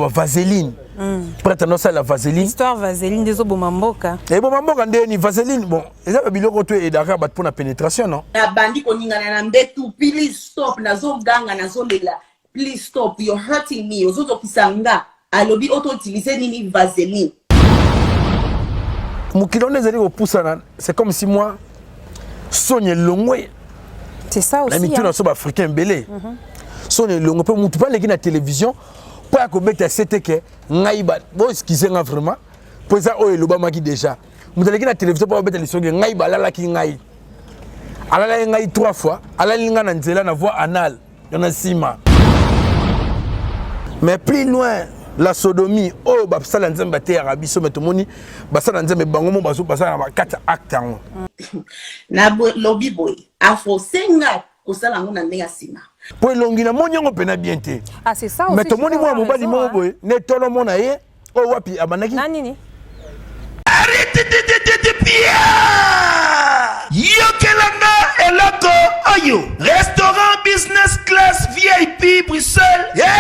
Vaseline. Prête à la vaseline. Histoire vaseline des Obomamboka. Et Bomamboka ni vaseline. Bon, et ça biloko to et dara bat pour la pénétration non. Na bandi ko ninga na mbetu please stop nazo ganga nazo lela. Please stop, you're hurting me. Ozoto kisanga alobi auto utiliser nini vaseline. Mukilone zali ko poussa c'est comme si moi Sonia Longwe. C'est ça aussi. La mituna so africain belé. Sonia Longwe peut mutu pas les na télévision. Pas que mettre c'était que ngaïba bon excusez moi vraiment pour ça oh le bama qui déjà vous allez la télévision pour mettre les sons ngaïba là qui ngaï ala la ngaï 3 fois ala linga na nzela na voix anal yana sima mais plus loin la sodomie oh ba sala nzemba te arabi so metomoni ba sala nzembe bango mo baso pasala na 4 actes na lobby boy afo senga ko sala ngona ndenga sima. Pour l'ongina monyango pena bien te. Ah c'est ça aussi. Mais to moni moi mobali mo boy ne tolo mona ye o wapi abanaki. Nani? Arrête de pia. Yokelanga eloko oyo. Restaurant business class VIP Bruxelles. Yeah.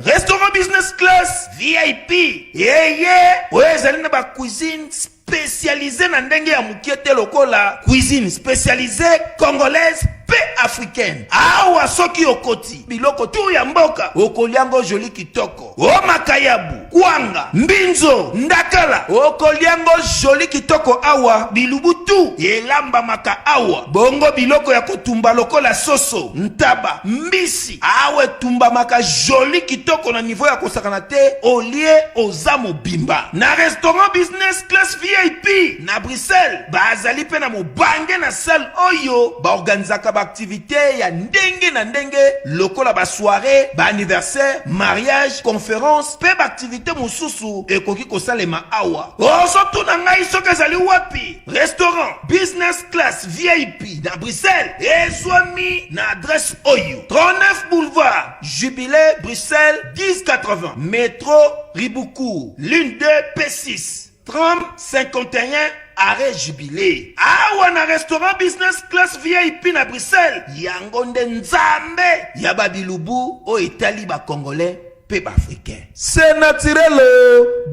Restaurant business class VIP. Yeah. Ouais, zali na ba cuisine spécialisée na ndenge ya mukiete lokola cuisine spécialisée congolaise pe africaine. Awa soki okoti biloko tu ya mboka okoliango joli kitoko o makayabu kwanga mbinzo ndakala okoliango joli kitoko awa bilubutu elamba maka awa bongo biloko ya kotumba lokola soso ntaba mbisi awe tumba maka joli kitoko na niveau ya kosakana te olie ozamo bimba na restaurant business class VIP na Bruxelles bazali pe na mobange na salle oyo ba organizaka ba activité ya ndenge na ndenge lokola ba soirée ba anniversaire mariage conférence pe ba activité mosusu ekoki kosalema awa osoto na ngai soki ezali wapi restaurant business class VIP na Bruxelles ezwami na adresse oyo 39 boulevard Jubilé Bruxelles 1080 métro Riboucourt l'une 2 P6 30 51 arrêt Jubilé. Awa na restaurant business class VIP na Bruxelles. Yango nde nzambe ya babilubu o Italie ba congolais pe ba africain. C'est naturel.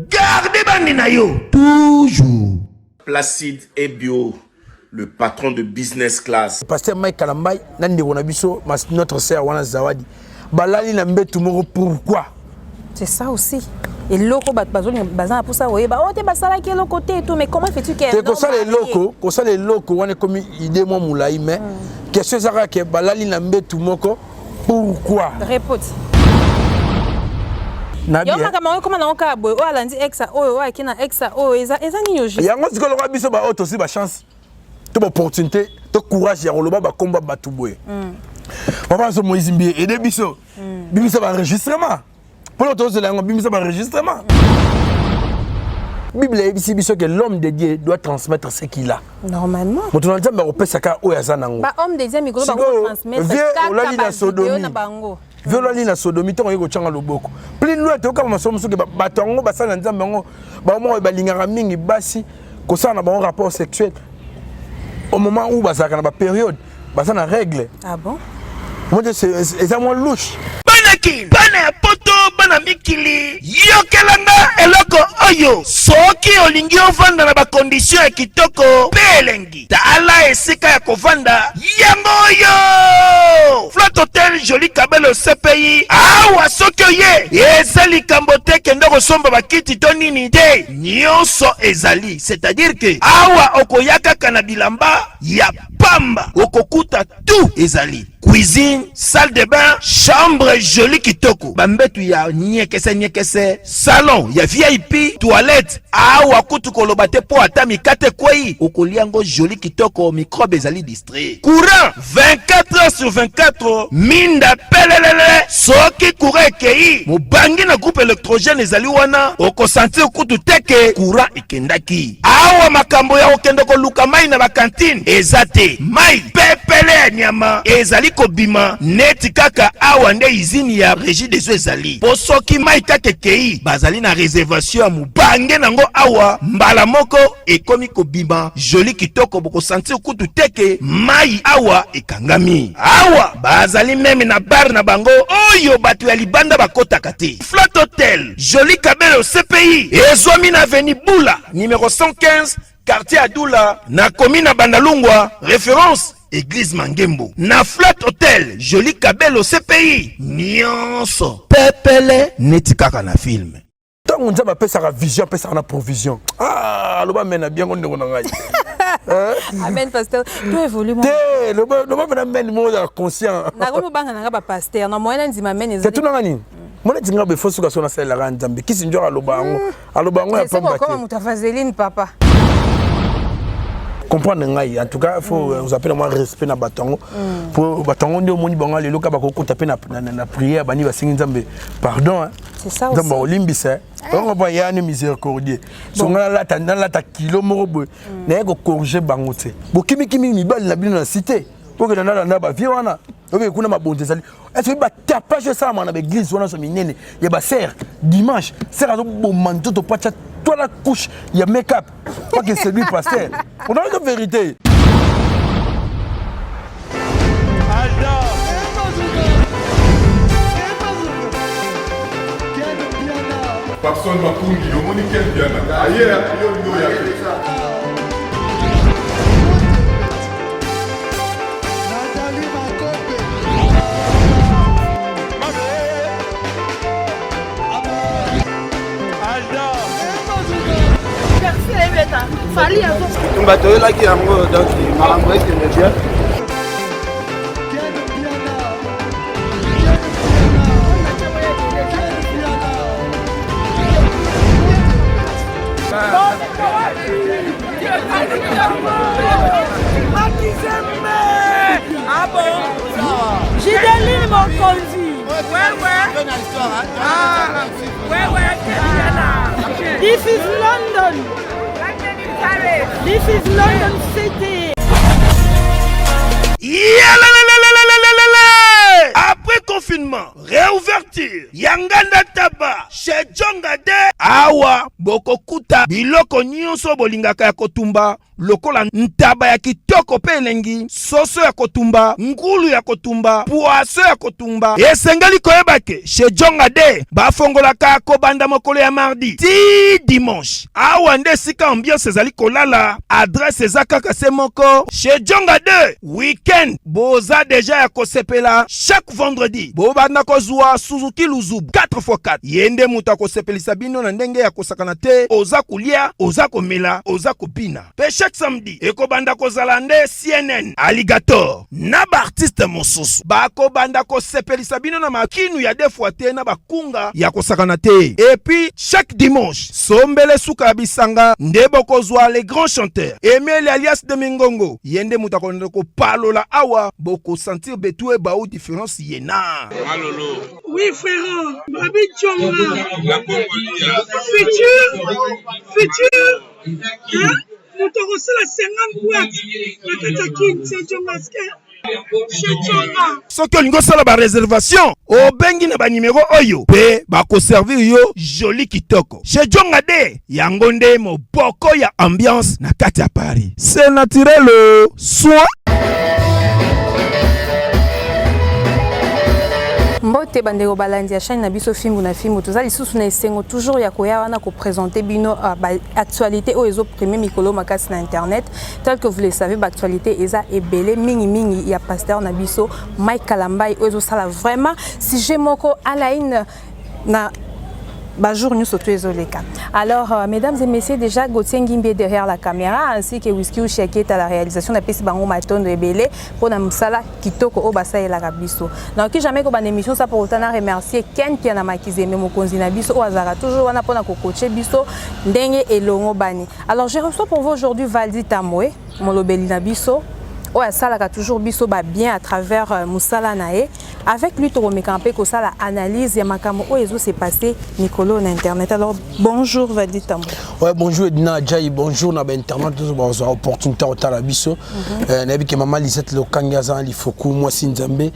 Gardez bandi na yo toujours. Placide et bio, le patron de business class. Pasteur Mike Kalambay nandi wona biso notre sœur wana Zawadi. Balali na mbetu moko pourquoi? C'est ça aussi. Et loko bazana pour ça oui bah oh te basala qui le côté et tout mais comment fais-tu que c'est comme ça les locaux on est comme idée moi moulai mais question ça que balali na mbetu moko pourquoi répète Nabi yo makama comment na oka boy o alandi exa o akina exa o eza ni yoji yango zikolo ka biso ba auto aussi ba chance to ba opportunité to courage ya koloba ba combat ba tuboye papa so Moïse Mbie et de biso biso ba enregistrement. Pour l'autre, c'est l'enregistrement. Bible dit que l'homme de Dieu doit transmettre ce qu'il a. Normalement. Mais on a dit que homme de Dieu doit transmettre ce qu'il a. Violali na sodomie to ngeko changa loboko. Plus loin to kama masomo soki batongo basala nzambe ngo ba mo balingaka mingi basi ko ça na bon rapport sexuel. Au moment où basaka na ba période, basana règle. Ah bon? Moi c'est ça moi louche. Bana ya poto bana mikili yokelanga eloko oyo soki olingi ovanda na ba condition ya kitoko belengi tala esika ya kovanda yango oyo Flat Hotel Joli Kabelo CPI awa soki oye ezali kambote kende kosomba bakiti to nini te nyonso ezali c'est-à-dire que awa okoyaka kana bilamba ya pamba okokuta tout ezali cuisine, salle de bain, chambre jolie kitoko. Bambetu ya nyekese, salon ya VIP, toilette. Awa kutu kolobate po atami kate kwei. Okoliango jolie kitoko microbe ezali distrait. Courant 24 heures sur 24. Minda pelelele. Soki courant kei. Mobangi na groupe électrogène ezali wana. Oko sentir kutu teke courant ikendaki. Awa makambo ya okendoko luka mai na ba cantine. Ezate mai pepele nyama ezali kobima neti kaka awa nde izini ya régie des eaux ezali po soki mai kaka ekei bazali na réservation ya mubange nango awa mbala moko ekomi kobima joli kitoko bokosentir kutu teke mai awa ekangami awa bazali meme na bar na bango oyo bato ya libanda bakotaka te. Flat Hotel Joli Kabelo CPI ezwami na avenue Bula numéro 115 quartier Adoula na commune na Bandalungwa référence Église Mangembo. Na Flat Hotel Joli Kabelo CPI nyonso pepele neti kaka na film. Tant on dit ma pesa vision pesa na provision. Ah loba mena bien on ndeko na ngai. Amen pasteur. Tu évolues mon. Té loba mena men mo ya conscient. Na ko banga na ba pasteur. Na moyena ndima men ezali. C'est tout nangani. Mona dinga be fosu ka sona sala la nzambe. Kisi njora lobango. Alobango ya pamba. C'est comment mutafazeline papa. Comprendre ngai en tout cas il faut vous appeler moi respect na batango pour batango ndio moni bango lelo ka bakoko taper na prière bani basingi nzambe pardon c'est ça aussi nzambe olimbisa on va ya ni miséricordieux songa la ta kilo moko na ko corriger bango te bokimi kimi mibali na bino na cité pour que na ba vie wana obe kuna mabonte zali est-ce que ba tapage ça na l'église wana so minene ya ba serre dimanche serre zo bomanto to pacha toi la couche il y a make-up pas que c'est lui pasteur on a la vérité Papson Mapungi, le monde qui est bien. Ailleurs, il y a Fali à vous. Bateau là qui a donc malambo qui est bien. Ah bon? J'ai des mon conduit. Ouais. Ah, ouais. This is London. This is London City. Après confinement, réouverture, Yanganda Taba, chez Djongade, Awa, Bokokuta, Biloko Nyonso Bolingaka ya Kotumba, lokola ntaba ya kitoko pe elengi, soso ya kotumba, ngulu ya kotumba, poaso ya kotumba. Esengali koyebake, chez Djongade, bafongolaka kobanda mokolo ya mardi, ti dimanche. Awa nde sika ambiance ezali kolala, adresse ezaka se moko, chez Djongade, weekend, boza deja ya kosepela, chaque vendredi, bobanda kozwa Suzuki Luzubu, 4x4. Yende muta kosepelisa bino na ndenge ya kosakana te, oza kulia, oza komela, oza kopina. Pe chaque samedi, ekobanda kozala nde CNN, Alligator, na ba artiste mosusu. Bako banda kosepelisa bino na makinu ya defwa te na bakunga ya kosakana te. Et puis, chaque dimanche, sombele suka bisanga, nde bokozwa les grands chanteurs. Emile alias de Mingongo, yende muta konde ko palola awa, boko sentir betue baou différence yena. Malolo. Oui frère, Babi Djonga. La Congolia. Futur. Hein? Nous te reçons la 50 boîtes. La Katakin, c'est Djongaske. Soki olingo sala ba réservation obengi na ba numéro oyo pe bako servir yo joli kitoko chez Djongade yango nde moboko ya ambiance na kati ya Paris. C'est naturel soin. Mbote bandeko balandi ya chaîne na biso fimbu na fimbu tozali lisusu na esengo toujours ya koya wana ko présenter bino actualité o ezo premier mikolo makasi na internet tel que vous le savez actualité eza ebele mingi ya pasteur na biso Mike Kalambai o ezo sala vraiment sujet moko à la une na Bonjour, nous sommes tous les cas. Alors, mesdames et messieurs, déjà Gauthier Ngimbe derrière la caméra, ainsi que Whisky Oucheketa à la réalisation de la piste Bango Maton de Ebele pour Namsala Kitoko Obasa et la Rabiso. Donc, jamais qu'on a une émission, ça pour autant remercier Ken Piana Makizé, mais mon konzina biso au Azara, toujours on a pour coacher biso, Ndenge et Longo Bani. Alors, je reçois pour vous aujourd'hui Valdi Tamoué, mon lobelina biso. Ouais, ça là toujours biso ba bien à travers Moussala Nae. avec lui tokomeka mpe kosala analyse ya makambo oyo ezo se passé Nicolo na internet. Alors bonjour Vadi Tambo. Ouais, bonjour Edna Adjaï, bonjour na internet, bonjour opportunité au Talabiso. Nabi ke maman Lisette Lokanga za Lifoku moi Sinzambe,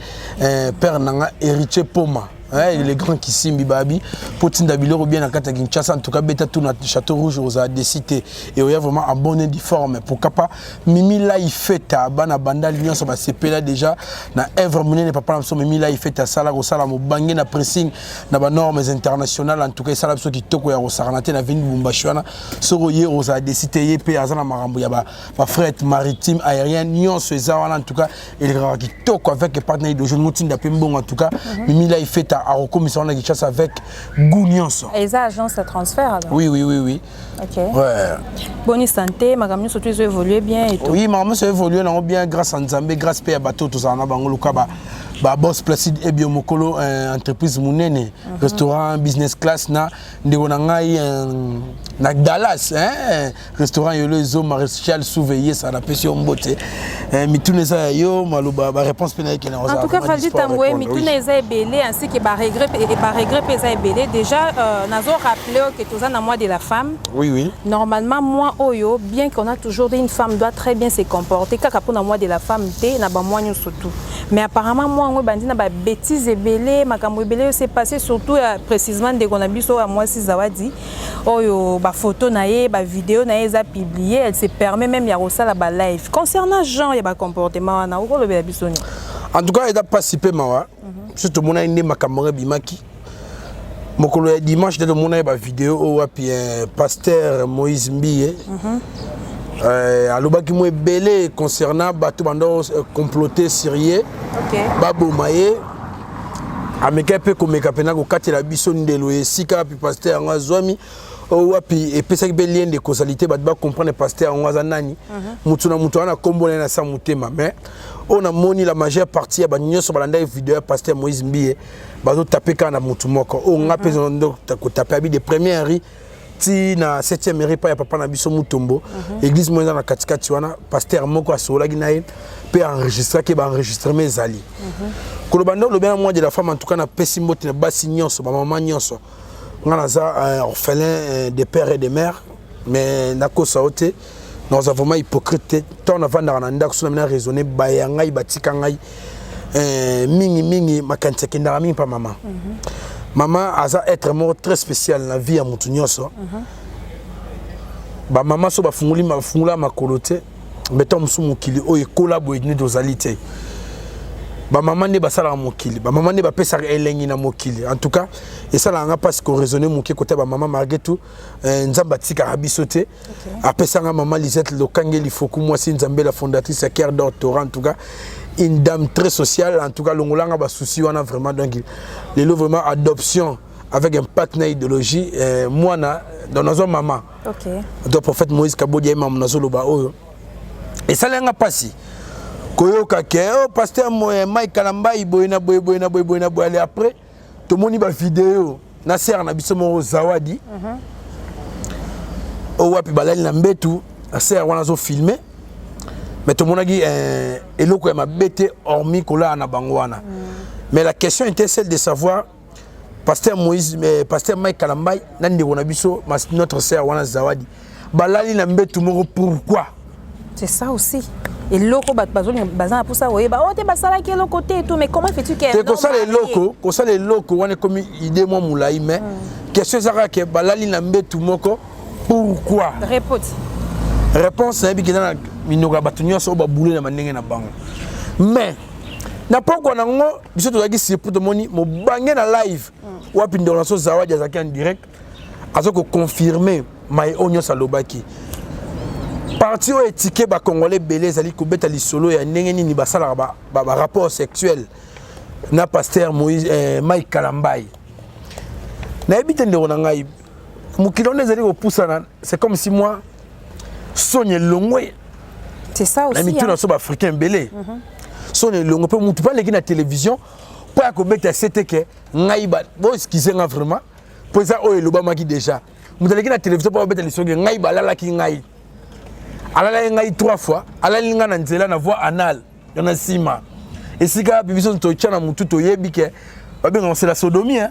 père nanga héritier Poma. Les grands qui simbi babi pour Tindabilo bien à Kata Kinshasa en tout cas beta tout notre château rouge aux a décidé et il y a vraiment un bon uniforme pourquoi pas Mimi là il fait à bana banda l'union ça va CP là déjà na œuvre monnaie n'est pas par exemple Mimi là il fait à sala au sala mo bangé na pressing na ba normes internationales en tout cas ça là qui toko ya Rosaranaté na vini Bumbashwana soro hier aux a décidé yep azana marambo ya ba fret maritime aérien union ce ça en tout cas il qui toko avec partenaire de jeune Motinda Pembon en tout cas Mimi là il fait à commission de chasse avec Gounions. Et ça agence de transfert alors? Oui. Ok. Ouais. Bonne santé, ma gamme surtout ils ont évolué bien et tout. Oui, ma gamme ça évolué bien grâce à Nzambe, grâce à bateau tout ça on a bangolo kaba. Boss Placide et Biomokolo entreprise munene restaurant business class na ndeko na ngai na Dallas restaurant yolo zo maréchal surveiller ça la pression mbote mituneza yo maloba ba réponse pénale qui na en tout cas Vadi Tamboué mituneza ebele ainsi que ba regret pesa ebele déjà nazo rappeler que tout ça na mois de la femme. Oui. Normalement moi oyo bien qu'on a toujours dit une femme doit très bien se comporter kaka pour na mois de la femme té na ba mois surtout. Mais apparemment moi on bandi na ba bêtises ebele makambo ebele s'est passé surtout précisément de qu'on a biso à moi si Zawadi oyo ba photo na ye ba vidéo na ye za publié elle se permet même ya rosala ba live concernant genre ya ba comportement na ko lobela biso ni en tout cas il a participé mawa surtout mon inde makambo bimaki mokolo ya dimanche de mon ba vidéo o wapi pasteur Moïse Mbiye alobaki mo ebele concernant bato bando comploter sérieux babo maye ameka pe komeka pena ko katela biso ndelo esika pi pasteur ngazwami o wapi epesa be lien de causalité ba comprendre pasteur ngazanani mutu na mutu ana kombona na sa mutema mais on a moni la majeure partie ya ba nyonso balanda vidéo pasteur Moïse Mbiye bazo taper kana mutu moko o ngape ndo ko taper abi de première ri ti na 7e mairie pa ya papa na biso Mutombo église moyenza na katikati wana pasteur moko asolaki na ye pe enregistrer ke ba enregistrement ezali kolobando lo bien moi de la femme en tout cas na pesi mbote na basi nyonso ba maman nyonso ngana za orphelin de père et de mère mais na ko saote nous avons vraiment hypocrite tant na vanda na ndako so na raisonner ba ya ngai batika ngai mingi makanti kendara mingi pa maman. Maman a être mort très spécial dans la vie à Moutounioso. Ba maman so ba fungula makolote beto musu mukili o ekolabo edni dozalité. Ba maman ne ba sala mokili, ba maman ne ba pesa elengi na mokili. En tout cas, et ça là parce qu'on raisonner moké côté ba maman malgré tout nzamba tika rabisoté. Après ça maman Lisette Lokangeli Foku moi si Nzambe la fondatrice à Cœur d'Or Torrent en tout cas. Une dame très sociale, en tout cas, l'ongolanga ba souci on a vraiment donc les lots vraiment adoption avec un partenaire idéologie moi na dans nos maman. OK. Donc prophète Moïse Kabodi imam nazo loba oyo. Et ça lenga pasi. Koyo kakeo pasteur Mike Kalambai boyena boy après tout moni ba vidéo na ser na biso mo Zawadi. O wapi balali na mbetu na ser wana zo filmer. Mais tout le monde a dit eloko ma bête hormis kola na bangwana. Mais la question était celle de savoir pasteur Moïse pasteur Mike Kalambai nande wona biso notre sœur wana Zawadi. Balali na mbetu moko pourquoi? C'est ça aussi. Et loko bazoni bazana pour ça oyeba o te basala ki loko te tout mais comment fais-tu que ko ça les loko wana comme idée moi moulai mais question ça que balali na mbetu moko pourquoi? Réponse c'est que dans minoka batunyo so ba boulé na mandenge na bango. Mais na poko nango biso to yaki c'est pour to moni mo bangé na live wapi ndo so Zawadi azaki en direct azoko confirmer mai onyo salobaki. Parti o étiqué ba congolais belé zali ko beta li solo ya ndenge nini basala ba rapport sexuel na pasteur Moïse Mike Kalambai. Na ebite ndo na ngai mukilone zali ko poussa c'est comme si moi Sonia Longwe. C'est ça aussi. La mituna so africain belé. Sonia Longwe peut mutu pas les na télévision pour ko beta CTK ngai ba bo excuser nga vraiment pour ça o eloba maki déjà. Mutu les na télévision pour beta les soki ngai ba lala ki ngai. Alala ngai 3 fois, alala nga na nzela na voix anal, yana sima. Et si ka bibiso to tchana mutu to yebike c'est la sodomie. Hein.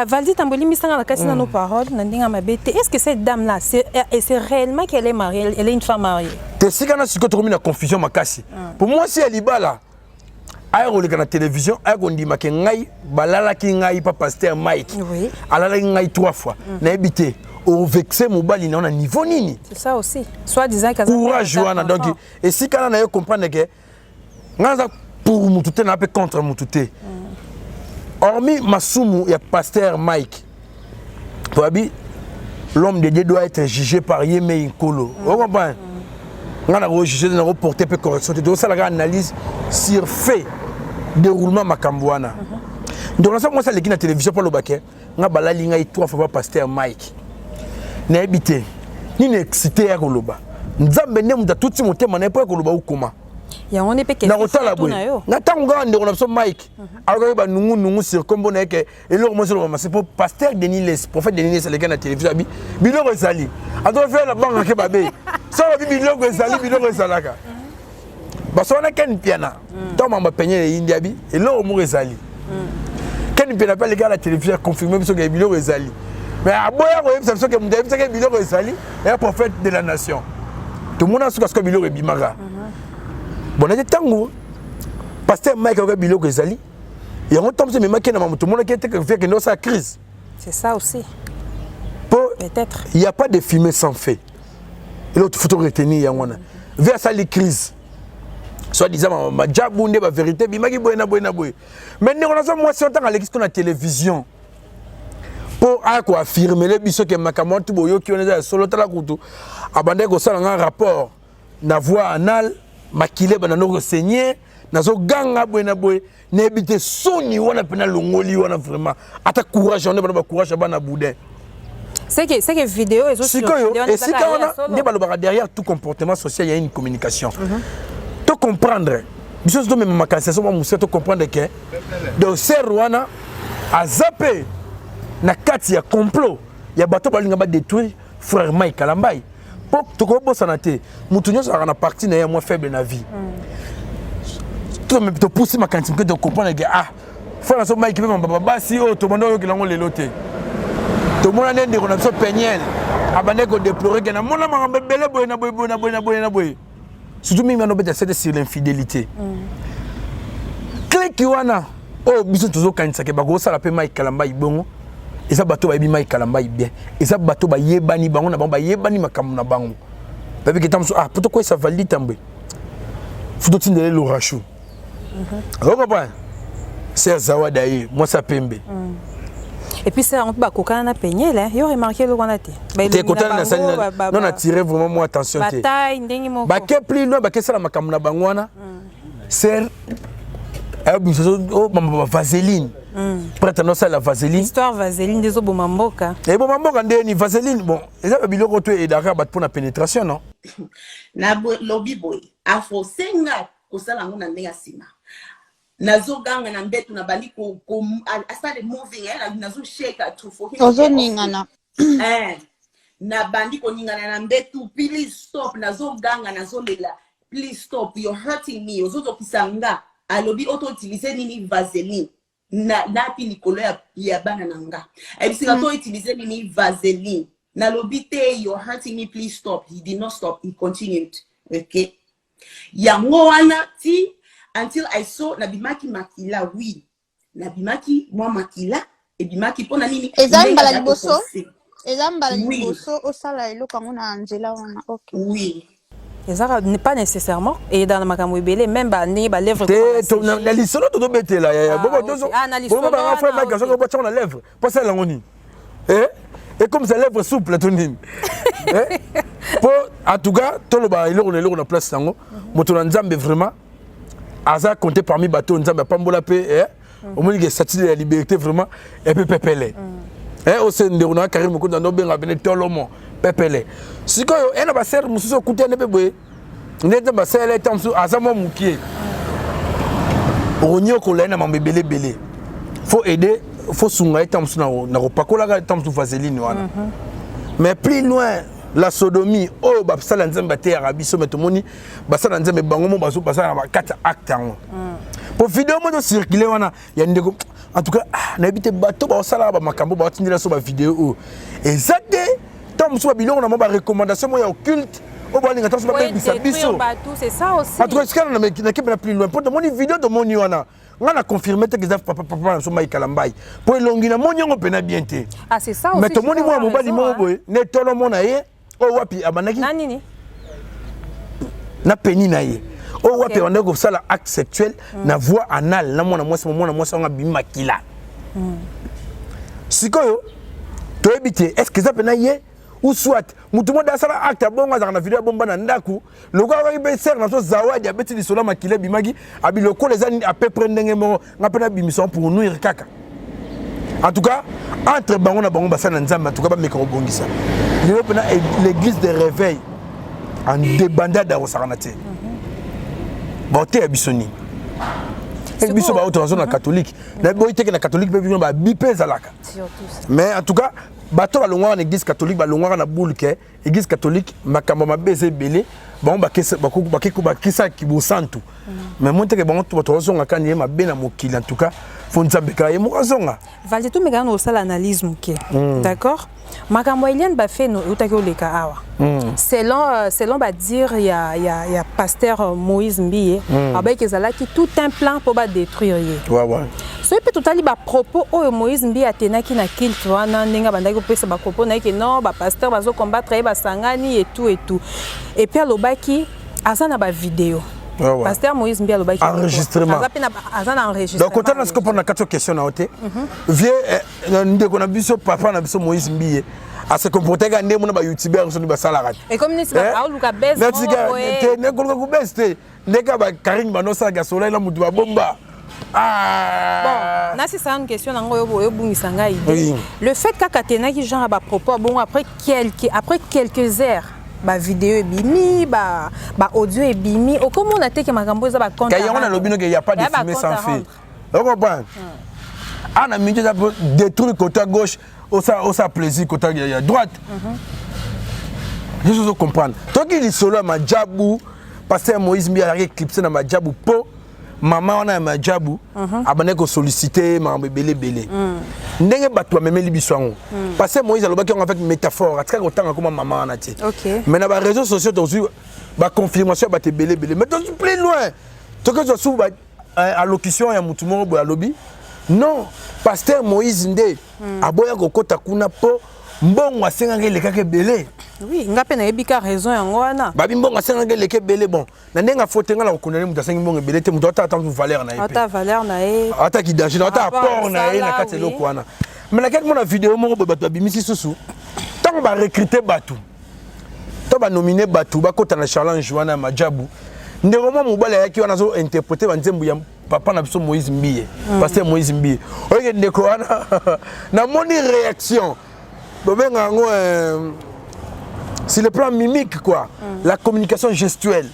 Valdi Tamboli Missanga la cassine nos paroles, Nandinga Mabete. Est-ce que cette dame-là, c'est réellement qu'elle est mariée, elle est une femme mariée? Tu sais quand tu as la confusion Makasi. Pour moi, si elle est là, elle est à la télévision, elle dit que ngai balala ki ngai pas pasteur Mike. Oui. Alala ngai 3 fois. Na habité au vexé mobile na niveau nini. C'est ça aussi. Soit disant que courage Joana donc et si quand on comprendre que ngaza pour mututé na peu contre mututé. Hormis Masumu et pasteur Mike, l'homme de Dieu doit être jugé par Yémé Inkolo. Vous comprenez? On a jugé de reporter peu correction. Tu dois faire une analyse sur fait déroulement Makambouana. Donc, moi, ça, la télévision pour le baquet, on a balayé 3 fois pasteur Mike. N'a habité, ni excité à Koloba. Nous avons besoin tout ce monde, mais pas Koloba ou comment. Ya on est pe na rotala boy na tanga ndeko na so Mike alors ba nungu sur kombo na ke et le mo so c'est pour pasteur Denis Les prophète Denis Les les gars na télévision bilo resali ado faire la banque ke babe so ba bilo resalaka ba so na ken piana to mamba peñe india bi et le mo resali ken piana pas les gars la télévision confirmé so ke bilo resali mais aboya ko yebisa so ke munda yebisa ke bilo resali et prophète de la nation tout le monde a su que bilo rebimaka. Bon, on a dit tango, pasteur Mike a biloko que Zali. Et on tombe sur mes maquins dans tout le monde qui fait que nous ça crise. C'est ça aussi. Peut-être. Il n'y a pas de fumée sans fait. Et l'autre photo retenir, il y a vers ça les crises. Soit disant, ma jabunde, ma vérité, bimaki boyna. Mais nous avons moi si on t'a allé qu'on a télévision. Pour affirmer les bisous que Makamontu Boyo qui on est solo talakutu. Abandé ko ça un rapport. Na voix anal. Makile bana no renseigner nazo ganga boyna boy nebite soni wana pena longoli wana vraiment ata courage on ba courage bana boudin c'est que vidéo et autres et c'est quand on ne ba derrière tout comportement social il y a une communication to comprendre biso to même makasation ba museto comprendre que donc c'est Rwanda a zappé na kati ya complot ya bato balinga ba détruire frère Mike Kalambai. Pour tout le monde santé, mutunyo ça na partie na moins faible na vie. Tout me te pousser ma quantité de comprendre que ah frère so Mike même baba si o to mondo ki lango leloté. To mona nende ko na so peñel abane ko déplorer que na mona ma bele boy na boy. Surtout mi mano beta c'est sur l'infidélité. Clé ki wana oh biso toujours kanisa ke bago sala pe Mike Kalamba ibongo. Et ça bateau ba bi Mike Kalamba bien et ça bateau ba yebani bango na ba yebani makamu na bango parce que tam so ah pourquoi ça valide tambe faut tindele le rachou on comprend c'est Zawada yi moi ça pembe et puis ça on peut kokana na peñe là yo remarqué le qu'on té kokana na sali non attirer vraiment moi attention té bataille ndenge moko ba ke plus loin ba ke sala makamu na bango wana c'est oh vaseline prête non ça la vaseline histoire vaseline des obomamboka et bomamboka ndeni vaseline bon eza biloko to et daka bat pour la pénétration non na lobby boy afo senga ko sala ngona ndenga sima nazo ganga na mbetu na bali ko asale moving nazo shake to for him ozo ningana na bandi ko ningana na mbetu please stop nazo ganga nazo lela please stop you're hurting me ozo kisanga alobi auto utiliser nini vaseline na pi likolo ya bana nanga ebisika to utiliser nini vaseline na lobi te you're hurting me please stop. He did not stop, he continued. Okay, yango wana ti until I saw na bimaki makila oui na bimaki moi makila e bimaki pona nini ezamba liboso osala eloko ngo na Angela wana. Okay, oui. Et ça n'est pas nécessairement et dans ma camouébélé même ba né ba lèvre la lisolo to bete là ya bobo tozo bobo ba frère Mike so ko tchona lèvre pas ça la ngoni et comme ça lèvre souple tonine pour en tout cas to lo ba iloko na place sango moto na nzambe vraiment aza compté parmi bateau nzambe pambola pe au moins que statue de la liberté vraiment et peu pepele au sein de on a Karim ko dans benga bene tolomo pepele sikoyo ena ba ser mususo kutene bebe ndete ba sele tamsu azamo mukie onyo ko lena mambebele belé faut aider faut sunga tamsu na pakola ga tamsu vaseline wana mais plus loin la sodomie oh ba sala nzemba te arabi so metomoni ba sala nzembe bango mo baso basala ba 4 actes pour vidéo moi de circuler wana ya ndeko en tout cas na habité bateau ba sala ba makambo ba tindela so ba vidéo exact tant so ba biloko na ba recommandation moi ya occulte au ba linga tant so ba biso c'est ça aussi en tout cas c'est na équipe na plus loin pour de mon vidéo de mon wana on a confirmé que les papa so mai kalambai pour longi na mon yango pena bien te ah c'est ça aussi mais to moni moi mobali mo boy ne tolo mona ye o wapi abanaki nani na peni na ye o wapi on a ça la acte sexuel na voix anal na mona mwasi on a bima kila sikoyo to ebité est-ce que ça pena ye ou soit mutu mo da sala acte bongo za na video bomba na ndaku loko ka be ser na so zawadi abeti li sola makile bimagi abi loko les ani à peu près ndenge mo ngapena bimison pour nuire kaka en tout cas entre bango na bango basana nzamba en tout cas ba meka obongisa lelo pena l'église de réveil en débandade au saranate ba te abisoni et biso ba auto na catholique na boite que na catholique ba bipé zalaka mais en tout cas bato balongwa na église catholique balongwa na boule que église catholique makambo mabeze belé bon bakisa kibosantu mais monte que bon to zonga kanye mabe na mokili en tout cas faut nzambe ka yemo zonga valde tout mega no sala analyse muke d'accord makambo Eliane ba fait no utaki oleka awa selon ba dire il y a pasteur Moïse Mbiye avec ezalaki tout un plan pour ba détruire ye ouais so peut totali ba propos o Moïse Mbiye atenaki na kilt wana ndinga bandaki pesa ba propos na que non ba pasteur bazo combattre ba sangani et tout et puis alobaki azana ba vidéo pasteur Moïse Mbiye alobaki enregistrement azana enregistrement donc quand on a pour na quatre questions na ote vieux ndeko na biso papa na biso Moïse Mbiye à se comporter quand ndemo na ba youtubeur so ni ba salariat et comme ni ba aluka best merci gars ne ko ko best ndeka ba Karim banosa ga soleil la mutu ba bomba bon na c'est ça une question nango yo bungisanga idée le fait qu'Akatena qui genre ba propos bon après quelques heures ba vidéo ebimi ba audio ebimi au comment on a été que makambo za ba compte quand on a lobino que il y a pas de fumée sans feu on comprend ana mingi za détruire côté gauche au ça plaisir côté droite je veux comprendre toi qui dit solo ma jabu pasteur Moïse Mbiye a éclipsé na ma jabu po maman on a ma jabu abane ko solliciter ma belé ndenge bato memeli biswango parce que Moïse alobaki en fait métaphore atika kotanga comme maman na ti mais na ba réseaux sociaux to ba confirmation ba te belé mais to plus loin to que sous ba allocution ya mutu moko boya lobi non pasteur Moïse Nde aboya kokota kuna po mbongo asenganga lekaka belé oui ngape na ebika raison yango wana babi mbongo asenganga lekaka belé bon na ndenga fotenga la kokona mutu asengi mbongo belé te mutu ata valeur na ye ata valeur na ye ata ki danger ata apport na ye na kati eloko wana mais nakaki mona vidéo moko bato babimisi susu ntango ba recruter bato to ba nominer bato bakota na challenge wana ma jabu ndeko mo mobala yaki wana zo interpréter ba nzembo ya papa na biso Moïse Mbiye pasteur Moïse Mbiye oye ndeko wana na moni réaction bobenga ngo c'est le plan mimique quoi la communication gestuelle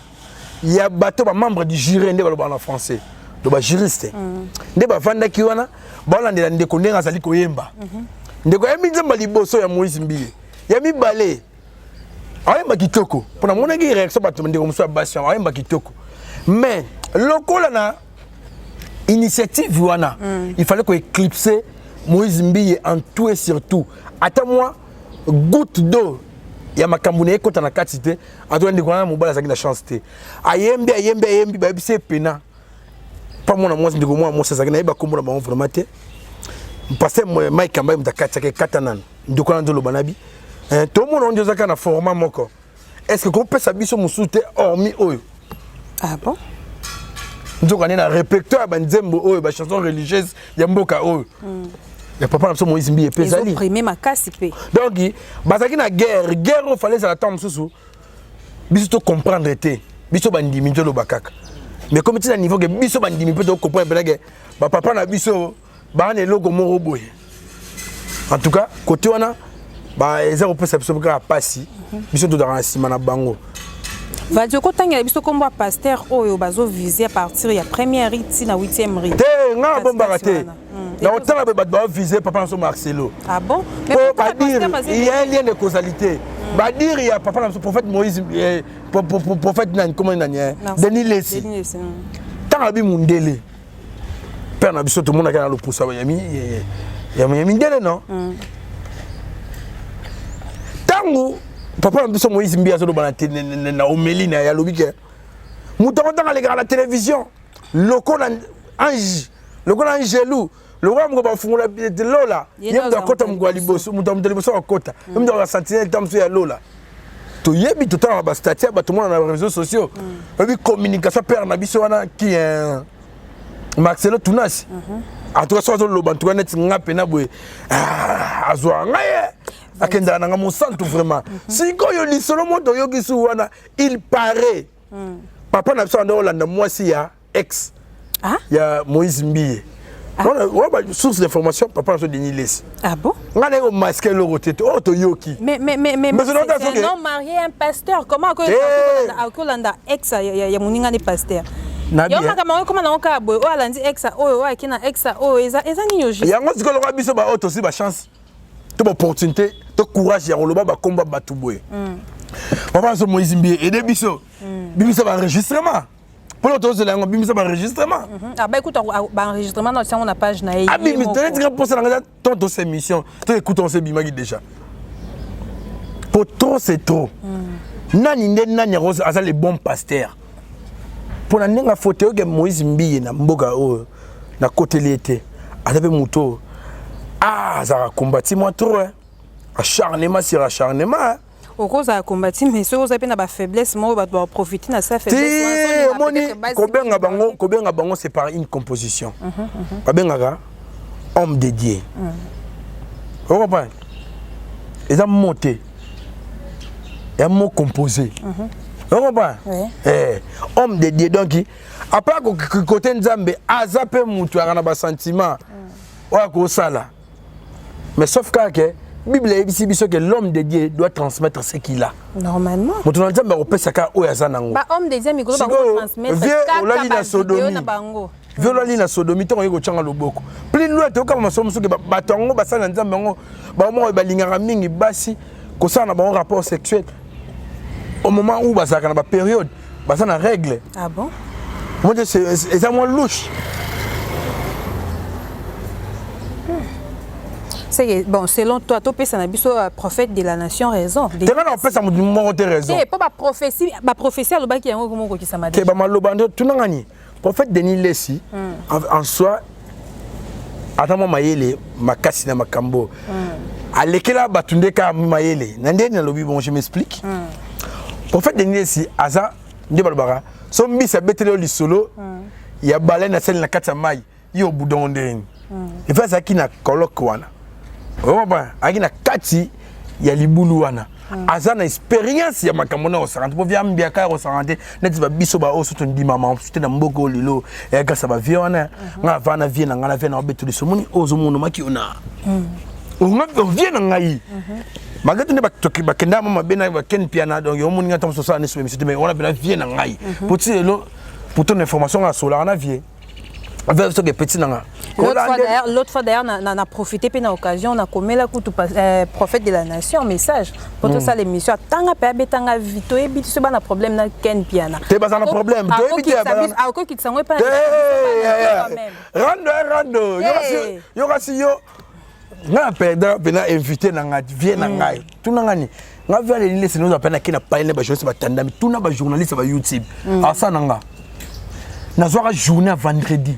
il y a bateau ba membre du jury ndé ba en français do ba juriste ndé ba vanda ki wana ba landela ndeko ndenga zali koyemba ndeko yemi nzemba liboso ya Moïse Mbiye yemi balé ayemba kitoko pona mona ki réaction bato ndeko muso bastion ayemba kitoko mais lokola na initiative wana il fallait qu'on éclipser Moïse Mbiye en tout et surtout attends-moi goutte d'eau ya makambo na ekota na kati te atoka ndeko wana mobala azaki na chance te ayembi bayebisi pena pa mwana mwasi ndeko mwana mwasi azaki na yeba kombo na bango vraiment te pasteur Mike Ambaye mutakati ake katanan ndeko wana ndolo banabi to mona ondio zaka na format moko est-ce que kopesa biso musu te hormis oyo ah bon nzoka na répertoire ba nzembo oyo ba chanson religieuse ya mboka oyo ya papa na biso Moïse Mbiye pezali primer makasi pe donc bazaki na guerre au fallait ça attendre susu biso to comprendre te biso bandimi to lo bakaka mais comme tu à niveau que biso bandimi peut to comprendre que ba papa na biso ba na logo moko boye en tout cas côté wana ba ezero perception ka passi biso to dans sima na bango Valdio kotanga biso komba pasteur oyo bazo viser à partir ya première rite na 8e rite te nga bomba raté na otala ba ba viser papa na so Marcelo ah bon mais pour dire il y a un lien de causalité ba dire il y a papa na so prophète Moïse prophète nan comment nan Denis Lessi tant abi mundele père na biso tout le monde a le pouce yami ndele non tango papa na biso Moïse Mbia zo na omelina ya lobike mutango tanga le la télévision loko na ange loko na angelou le roi mko bafungula de lola yem da kota mko liboso mutamuteli boso akota yem da sentinelle tamso ya lola to yebi to tanga ba statut ba tout le monde na réseaux sociaux bi communication père na biso wana qui est Marcelo Tunas a to so lo bantu net ngape na boy azwa ngaye akenda na mo santo vraiment siko yo li solo moto yo gisu wana il paraît papa na biso ndo landa mwasi ya ex ya Moïse Mbie on a source d'information papa na so Denis Lesi bon ngane ko masquer le roté to yoki mais c'est non marié un pasteur comment que landa ex ya muninga ni pasteur yo makama ko na oka boy o alandi exa o akina exa o eza ninyo juste yango sikolo ka biso ba auto si ba chance to ba opportunité to courage ya roloba ba combat batu boy papa so Moïse Mbie aider biso biso ba enregistrement pour l'auto de la biso ba enregistrement bah écoute ba enregistrement dans on a page na ah mais tu pour ça ton ces émissions tu écoutes on se bimagi déjà pour trop c'est trop nani nani rose asa les bons pasteurs pour la nenga photo que Moïse Mbie na mboga o na côté l'été avec moto ça a combattu moi trop acharnement sur acharnement au cause a combattu mais ce vous avez na ba faiblesse moi va profiter na sa faiblesse kobenga bango c'est par une composition babenga homme dédié vous comprenez ils ont monté et un mot composé vous comprenez homme dédié donc après côté nzambe azape mutu akana ba sentiment wa ko sala mais sauf que Bible dit que l'homme de Dieu doit transmettre ce qu'il a. Normalement. Mutu na nzambe ko pesa ka oya zanango. Ba homme de Dieu mi ko ba transmettre ka bango. Violali na sodomie to ko changa loboko. Plus loin to ka masomo so ke batongo basala nzambe ngo ba mo ba lingara mingi basi ko sana ba rapport sexuel. Au moment où basaka na ba période, basa na règle. Ah bon? Moi c'est ça moins louche. Bon, selon toi, tu es un prophète de la nation raison. Tu as raison. C'est pas ma prophétie à l'obaki qui s'est dit. Prophète Denis Lesi, en soi, attends moi maïele, ma cassina ma cambo. À l'école batunde ka maïele. Nandé na lobi bon je m'explique. Prophète Denis Lesi, aza ndebalbara. Son bis a betele li solo. Il y a baleine na sel na kata mai. Yo boudon ndeni. Il fait ça qui na colloque wana. Aki na kati ya libulu wana aza na expérience ya makambo na osarante po via mbia ka osarante neti ba biso ba oso tondi mama c'était na mboko lilo ya gasa ba vie wana nga vana vie na ngana vie na obeto de somoni ozo mono maki ona nga vie na ngai magati ne ba kenda mama bena ba ken piana donc yo moni ngata so sa ne so mais on a bena vie na ngai pour tilo pour ton information à sola na vie avec ce que petit nanga l'autre fois d'ailleurs on a profité puis na occasion on a commis la coup prophète de la nation message pour tout ça l'émission tanga pe tanga vito et bitu so ba problème na ken piana te ba na problème to ebiti ya ba a ko kitsango pa rando yo kasi yo nga perdre pe na invité na nga vie na ngai tu na ngani nga via les lignes nous appelle na kina paine ba journaliste ba tandami tu na ba journaliste ba YouTube asa nanga nazwaka journée vendredi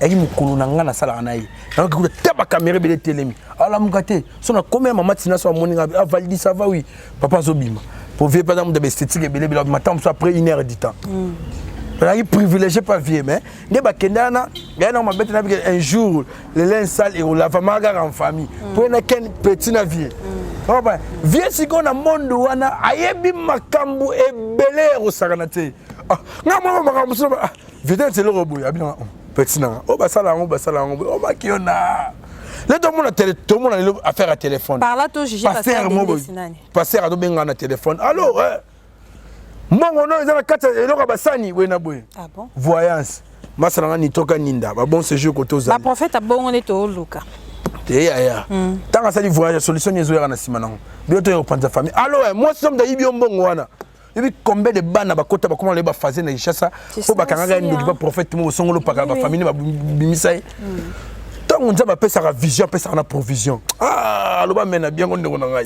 eki mukolo na nga na sala na ye donc écoute teba caméra bele telemi ala mukate so na combien mama tina so moninga a validi ça va oui papa zobima pour vivre par exemple de esthétique bele bele matin so après 1 heure du temps il privilégié pas vieux mais ne ba kendana ya na mabete na un jour le linge sale et la famille en famille pour na ken petit na vieux bah vieux siko na monde wana ayebi makambu ebele ro sakanate nga mama makambu so Vidéo c'est le robot, il bien petit na. Oh bah ça là, oh bah qui on a. Là tout le monde a affaire à téléphone. Par là tout juger passer à dobenga na téléphone. Allô Mon non ils ont 4 eloko basani we na boy. Ah bon? Voyance. Masala ni toka ninda. Ba bon séjour kotoza. Ba prophète a bon on est to luka. Ya. Tant ça dit voyage solution yezo ya na simana. Bioto yo panza famille. Allô moi somme da ibio mbongo wana. et puis combien de bana bakota comment les ba fazer na Kinshasa po bakanga ndoki ba prophète mo songolo paka ba famille ba bimisai tant on va passer à vision passer à provision ah loba mena bien on ndeko na ngai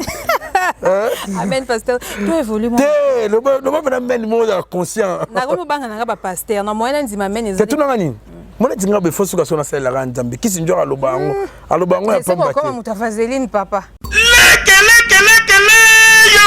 amen pasteur tu évolue te loba mena men mo conscient na ko banga na ba pasteur na moyena ndima men c'est tout nangani mona dinga be fosu ka sona sala la nzambe kisi njora alobango ya pamba te comme mutafazeline papa lekele yo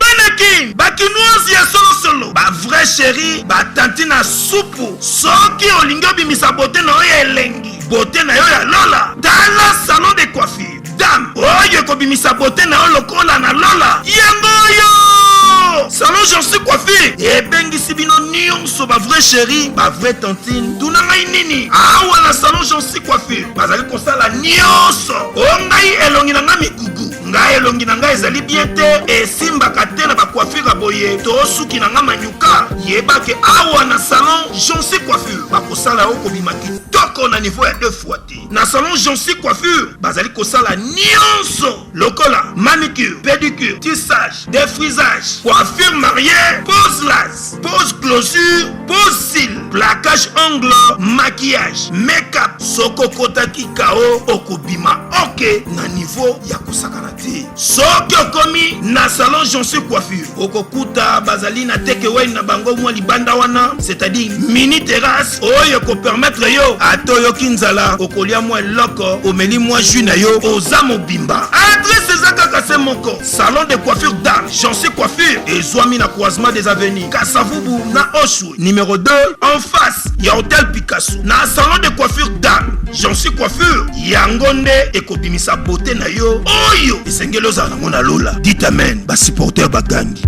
banaki bakinoisi ya solo ba vrai chéri ba tantina supu soki olingi obimisa bote na oyo elengi bote na yo ya lola tala salon de coiffure dame oyo ekobimisa bote na yo lokola na lola yango yo salon j'en suis coiffure ebengisi bino nyonso ba vrai chéri ba vrai tantine tuna ngai nini awa na salon j'en suis coiffure bazali kosala nyonso ongai elongi na ngai mikugu ngai elongi na ngai ezali bien te esimbaka te na bacoiffure boye to suki na ngai manyuka yebake awa na salon j'en suis coiffure bakosala yo kobima kitoko na niveau ya 2 fois te na salon j'en suis coiffure bazali kosala nyonso lokola manicure pédicure tissage défrisage coiffure mariée pose lace pose closure pose cils plaquage ongle maquillage make-up soko kotaki kao okobima ok na niveau ya kosakana te soki okomi na salon j'en suis coiffure okokuta bazali na takeaway na bango mwa libanda wana c'est-à-dire mini terrasse oyo ko permettre yo atoyoki nzala okolia mwa eloko omeli mwa jus na yo oza mobimba adresse ezaka kase moko salon de coiffure dame j'en suis coiffure ezwami na croisement des avenues Kasavubu na Oshwe numéro 2 en face ya hôtel Picasso na salon de coiffure dame j'en suis coiffure yango nde ekobimisa beauté na yo oyo esengeli ozala nango na lola dit amen basupporter bagangi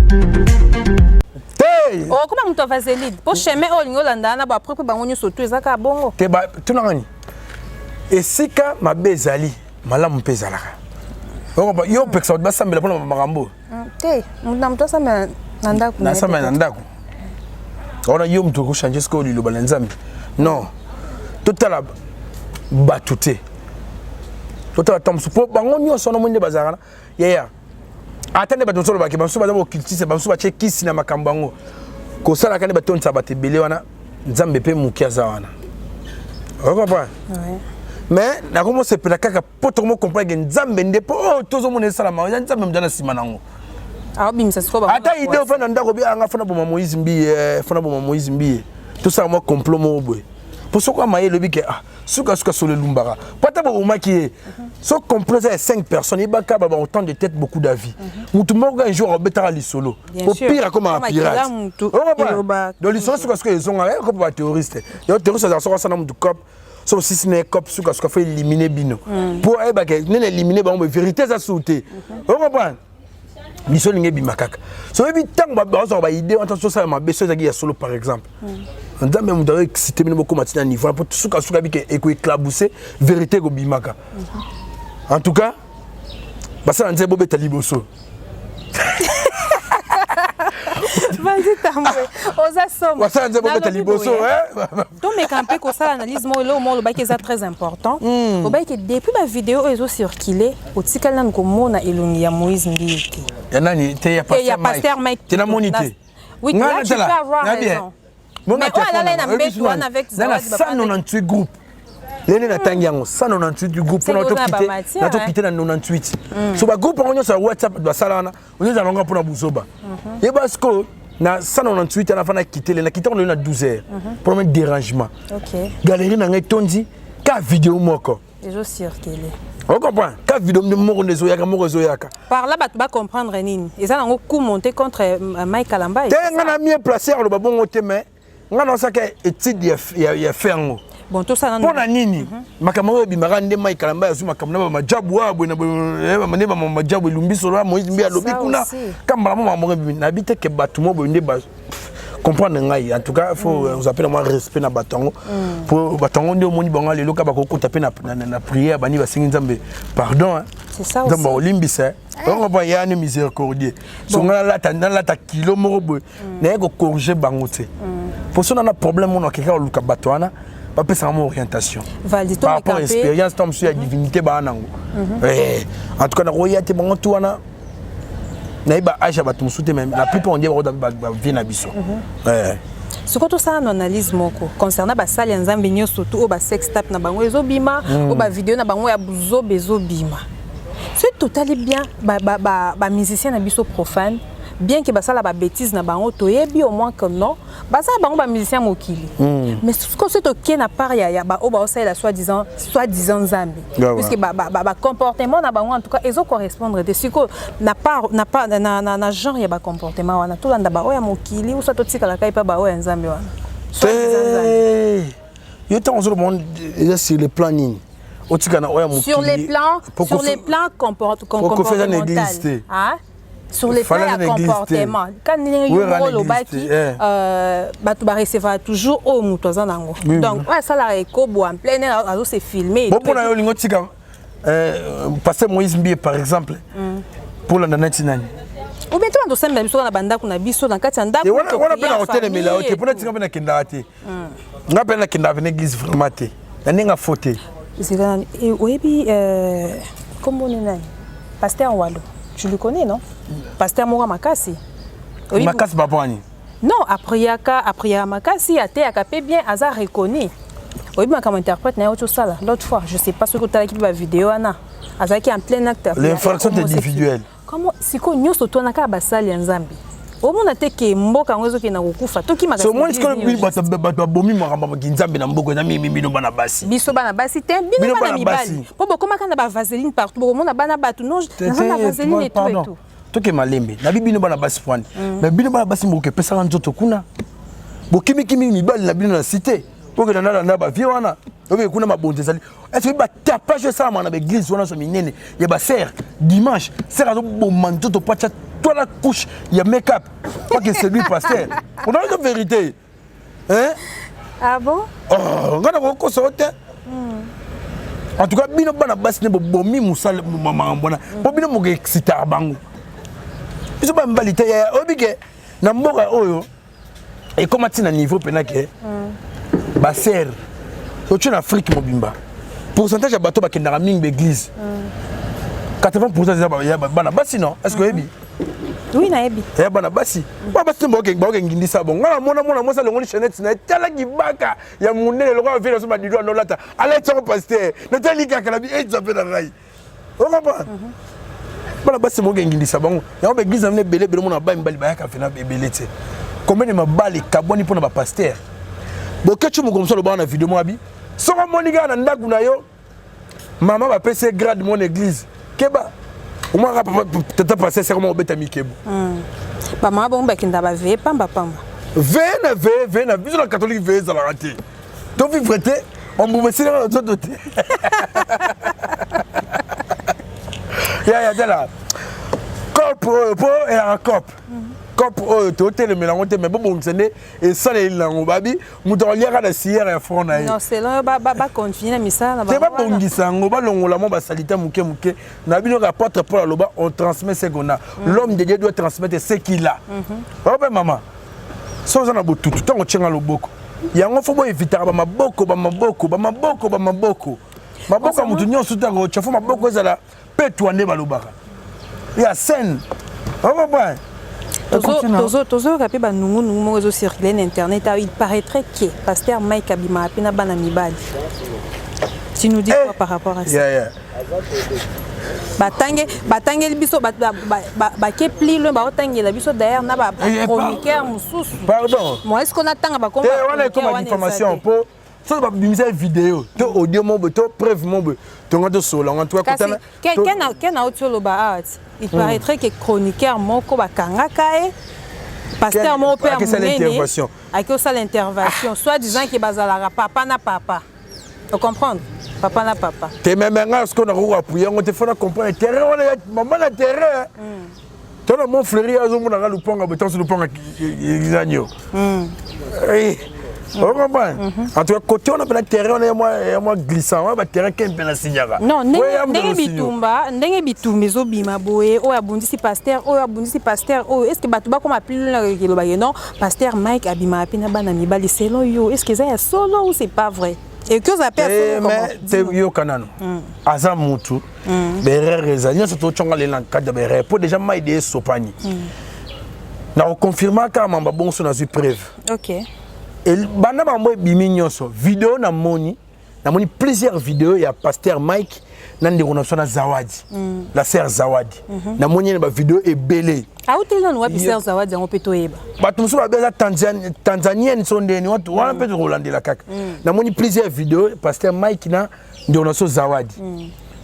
oh comment muto vaseline po chemin olingo landa na ba propre bango nyonso to ezaka bongo te ba tunangani esika mabe ezali malamu mpe ezalaka yo pekisa basambela mpona makambo te muto asambela na ndako nasambela na ndako ona yo mutu okochange sikoyo liloba na nzambe non totala bato te totala tamosu mpo bango nyonso wana moi nde bazalaka yaya ata nde bato mosolobaki bamosusu baza baoccultise bamosusu batie kisi na makambo yango kosalaka nde batonisa bato ebele wana nzambe mpe moki aza wana okomprendre mais nakomosepela kaka mpo tokomocomprendre ke nzambe nde mpo oyo tozomona esalama eza nzambe moza na nsima nango ata ide ofanda ndako bi anga fana boma Moïse Mbiye fana boma Moïse Mbiye tosala mwa complot moko boye mpo soki amaye elobi ke suka solo elumbaka mpo ata bomaki ye so complot eza ya 5 personnes yebaka baba autant de tête beaucoup d'avis mutu moko un jour obetaka lisolo po pire akomaka pirate donc lisolo suka suka ezongaka ekopo baterroriste yo terroriste azala soki asala mutu cop so osisi na cop suka suka fo éliminer bino mpo ayebake nene éliminer bango vérité eza suu te okomprendre biso linge bima kaka so yebi ntango bazwaka baide wana tosala mabe so ezalaki ya solo par exemple nzambe moto azo excité bino bokoma tina niveau mpo sukasuka bike ekoéclabousse vérité ekobimaka en tout cas basala nzambe bobeta liboso vas-y tambour oza somme basala nzambe bobeta liboso to meka mpe kosala analyse mo le mo lobaki eza très important obaki depuis ba vidéo ezo circuler otikali nanu komona elongi ya Moïse Mbiye te ya nani te ya pasteur Mike te na moni te oui là tu peux avoir raison mais on a là na mbetu wana avec Zawadi Baba 198 groupe lene na tangi yango 198 groupe pour notre quitter na 98 so ba groupe on sur WhatsApp basala wana on est allonga pour na buzoba et parce que na 198 na fana quitter na quitter on est na 12 heures pour un dérangement OK galerie na ngai tondi ka vidéo moko ezo circuler on comprend ka vidéo moko nezo yaka par là ba comprendre nini et ça nango coup monter contre Mike Kalamba te ngana mieux placer le babongo te mais ngana osaka étude ya fermo bon tout ça pona nini makambo bimaka nde Mike Kalamba yazu makambo na majabu abwe na maneba majabu ilumbiso la Moïse Mbiye alobi kuna kamba mama mongo na bite ke batu mo bonde ba comprendre ngai en tout cas faut vous appelle moi respect na batongo pour batongo nde omoni bango lelo ka bako taper na prière bani basingi nzambe pardon c'est ça aussi nzambe olimbisa on va y a une miséricordieux so ngala la ta kilo moko boy na ko corriger bango te pour ça on a problème on a quelqu'un luka batwana pas pesa mon orientation par rapport à expérience tom sur la divinité ba nango en tout cas na roya te bango to wana naïba Aïcha batumsute même la plupart on dit ba vie na biso. Ce que tout ça en analyse moko concernant ba sali nzambe nyoso tout ba sex tape na bango ezobima ou ba vidéo na bango ya buzo bezobima. C'est totalement bien ba musicien na biso profane bien que basala ba bêtise na bango toyebi au moins que non basala bango ba musicien mokili mais ce que c'est OK na part ya ba o ba osala soi-disant nzambe puisque ba comportement na bango en tout cas ezo correspondre de ce que na genre ya ba comportement wana tout landa ba o ya mokili ou soit totika la kai pa ba o ya nzambe wana yo tant sur le monde sur le plan nini sur les plans comportemental sur les plans de comportement quand tu vas recevoir toujours au mutoza nango donc ça la recobo en plein air à se filmer bon pour na yo lingo tika pasteur Moïse Mbie par exemple pour la nanati nani ou bien tu vas biso na banda kuna biso na kati ndako to wana pena hotel mais là OK pour na tika pena kenda te nga pena kenda venir église vraiment te na faute oui comment on est pasteur Walo tu le connais non pasteur Moura Makasi Makasi babani non après Makasi a été acapé bien hasard reconnu oui mais comme interprète na autre ça l'autre fois je sais pas ce que tu as qui la vidéo ana azaki en plein acteur l'infraction individuelle comment siko nyoso to na ka basali nzambi au monde teke mboka ngozo ke na kokufa to ki makasi so moi est-ce que bato bomi maramba nzambe na mboko na mimi bana basi biso bana basi te bino bana mibali po bokoma kana ba vaseline partout bokomona bana bato non na vaseline et tout toke malembe na bino bana basi fwani mais bino bana basi mboke pesa nzoto kuna bokimi mibali na bino na cité poke na ba vie wana obe kuna mabonze sali est-ce que ba tapage ça na l'église wana so minene ya ba serre dimanche serre zo bomba nzoto pacha toi la couche il y a make-up pas que c'est lui pasteur on a la vérité hein ah bon oh ngana ko sote en tout cas bino bana basi ne bomi musala mama mbona po bino mo exciter bango biso ba mbalite ya obike na mboka oyo et comment tu na niveau penake ba serre au Afrique mobimba pourcentage ya bato bakendaka mingi l'église 80% ya bana basi non est-ce que ebi oui na ebi ya bana basi ba basi mboke ngindisa bon ngala mona mosa lengoni chenette na tala kibaka ya munene lokwa vile so madido no lata ala tso pasteur na tali kaka la bi e tsape na rai o comprend bana basi mboke ngindisa bango ya ba église amene belé mona ba mbali ba ya ka fena belete combien de mabali kaboni pona ba pasteur bokechu mo komso lo ba na vidéo mo abi soko moninga na ndaku na yo mama ba pese grade mon église keba uma ka tata passer c'est comment obeta mikebo ba mama bon ba kinda ba ve pamba ve na biso na catholique ve za la raté to vivre te on boube sira na zo doté ya dela cop et la cop cop to tele melango te mais bon nsende et ça les lango babi muto liaka na sierra ya front na non c'est là ba continuer na misa na ba te ba bongisa ngo ba longola mo ba salita muke na bino ka porte pour loba on transmet ce qu'on a l'homme de Dieu doit transmettre ce qu'il a ba maman so za na botutu tango tchenga loboko yango fo bo éviter ba maboko mutu nyonso tango chafu maboko ezala petu ande balobaka ya scène ba Tozo rapé ba nungu mo réseau circuler sur internet il paraîtrait que pasteur Mike Abima apena bana mibali. Tu nous dis quoi par rapport à ça? Batange biso ba ke pli le ba otange la biso d'ailleurs na ba chroniqueur mususu. Pardon. Moi est-ce qu'on attend ba comme on information pour ça ba bimisa vidéo to audio mo to preuve mo to ngato solo ngato ko tana. Ken a autre lo ba art. Il paraîtrait que chroniqueur moko bakangaka e pasteur mon père menene avec ça l'intervention soit disant que bazala papa na papa. Tu comprends? Papa na papa. Te même ce qu'on a appuyer on te faut comprendre terrain maman na terrain. Toi mon frère azo mon na luponga beton sur luponga exagno. On comprend. En tout cas côté on a le terrain on est moi glissant on va terrain qui est na signara. Non ndenge bitumba zo bima boye o abundisi pasteur est-ce que batu ba comme appelé na kilo ba non pasteur Mike Abima apina bana mibali selon yo est-ce que ça est solo ou c'est pas vrai? Et que vous appelez mais yo kanano aza mutu berere rezali so to chonga le lankada berere pour déjà ma idée sopani na confirmer ka mamba bon so na zu preuve. OK. Et bana mambo bimi nyonso vidéo na moni plusieurs vidéos ya pasteur Mike na ndeko na sona Zawadi la sœur Zawadi na moni ba vidéo ebele. Ah utela no wapi sœur Zawadi en peto eba. Bato muso ba beza Tanzanienne sondeni watu wana pe rolandela kaka. Na moni plusieurs vidéos pasteur Mike na ndeko na so Zawadi.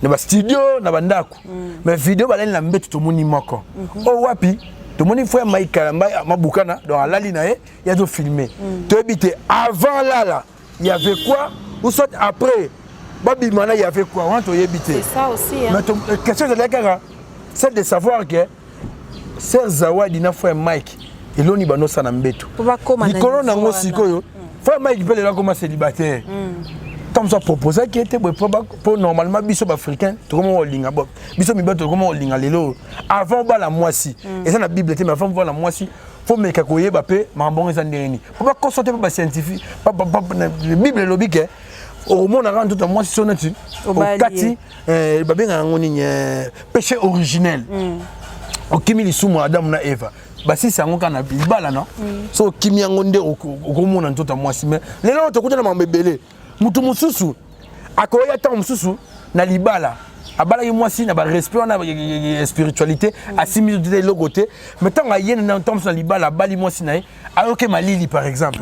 Na ba studio na bandako. Mais vidéo ba na mbeto to moni moko. O wapi tout le monde fait Mike Mabukana dans la ligne, il y a tout filmé. Tu habites avant là, il y avait quoi? Ou soit après, Babi Mana, il y avait quoi? C'est ça aussi. Mais la question de la c'est de savoir que Sœur Zawadi n'a fait Mike et l'on y bano sanambeto. Il colonne en Mosiko. Frère Mike peut le comme célibataire. Comme ça proposé qui était pour normalement biso africain tout comment on linga bon biso mi bato comment on linga lelo avant ba la moisi et ça la bible était mais avant voir la moisi faut me kakoye ba pe mambon ça ndeni pour pas consulter pas scientifique pas bible lobi que au monde rend tout moisi sonati au kati ba benga ngoni péché originel au kimi lisumu Adam na Eva ba si sango kana bibala non so kimi ngonde au monde tout moisi mais lelo to kuta na mambebele mutu mususu akoya ta mususu na libala abala yi mwasi na ba respect na spiritualité assimile de logoté mais tant ayena na temps na libala bali mwasi na ayoke malili par exemple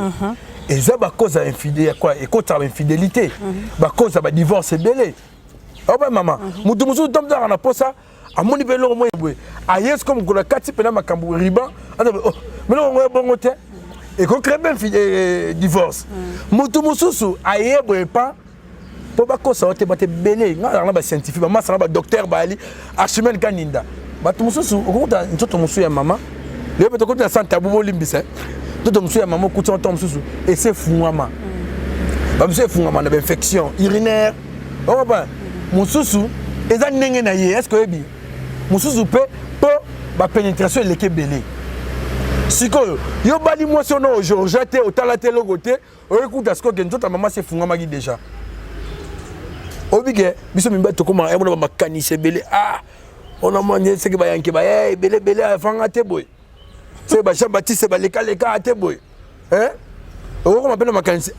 et ça ba cause infidélité quoi et cause infidélité ba cause ba divorce belé oh ba maman mutu mususu tom za na posa amoni belo mo yebwe ayes comme ko la kati pena makambu riba mais non mo bongo te et qu'on crée bien divorce. Mutu mususu ayebwe pas pour pas que ça te batte belé ngala ba scientifique ba masala ba docteur bali Archimède Kaninda batu mususu okuta ntoto musu ya mama le beto ko ta santa bubo limbisa ntoto musu ya mama okuta ntoto mususu et c'est fungama ba musu fungama na infection urinaire on ba mususu eza ndenge na ye est-ce que ebi mususu pe po ba pénétration leke belé sikoyo yo bali moi sono aujourd'hui te otala te logote okuta sko ke ntoto mama se fungama ki déjà obige biso mimba to koma e bona makanise belé on a mangé ce que ba yanke ba belé belé afanga te boy c'est ba Jean-Baptiste ba leka te boy on koma pena makanise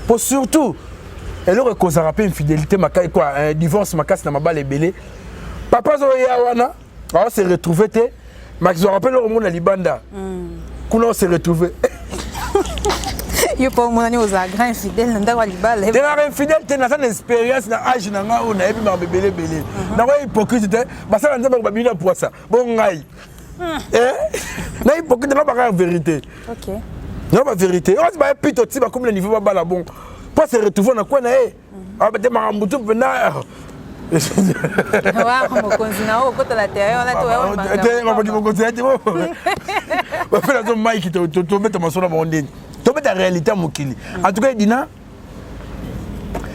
pour surtout elle aurait cause rappeler infidélité makai quoi divorce makas na mabale belé papa zo ya wana on se retrouver te Max je rappelle au monde à Libanda qu'on s'est retrouvé yo pas mon ani aux agrins infidèles nda wa libala t'es un infidèle t'es dans une expérience na âge na nga on a ebi ma belé na wa hypocrite ba ça nza ba bina pour ça bon ngai na hypocrite na ba vérité OK non ba vérité on va plutôt ti ba comme le niveau ba la bon pas se retrouver na quoi na ba te marambutu na wa mo konzina o kota la terre on a to wa ma mo konzina te ba faire ton Mike to mettre ma sona mondeni to mettre la réalité mokili en tout cas dina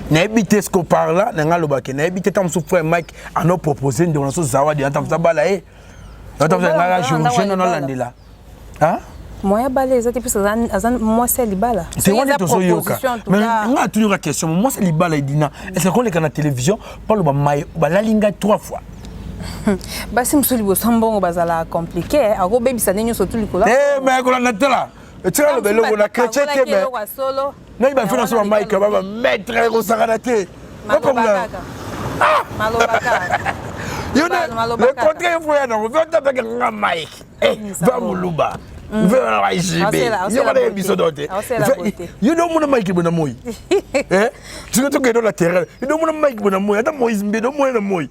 na ebité ce qu'on parle là na ngaloba ke na ebité tam so frère Mike a no proposer de on so Zawadi tam sa bala tam sa ngala je non landela moi balé ça depuis azan moi c'est libala c'est on est toujours yoka mais on a toujours la question moi c'est libala dina est-ce qu'on est dans la télévision parle ba la linga 3 fois basi musuli bo sambongo bazala compliqué ako baby ça nenyo surtout likola mais ko na tela tu vois le belo on a chrétien mais non il va faire sur Mike va mettre au saranaté you know le contraire faut y non va taper nga Mike va muluba va IGB you va episode doté you don't want Mike bona moyi tu veux que dans la terre you don't want Mike bona moyi ata Moïse mbedo moyi na moyi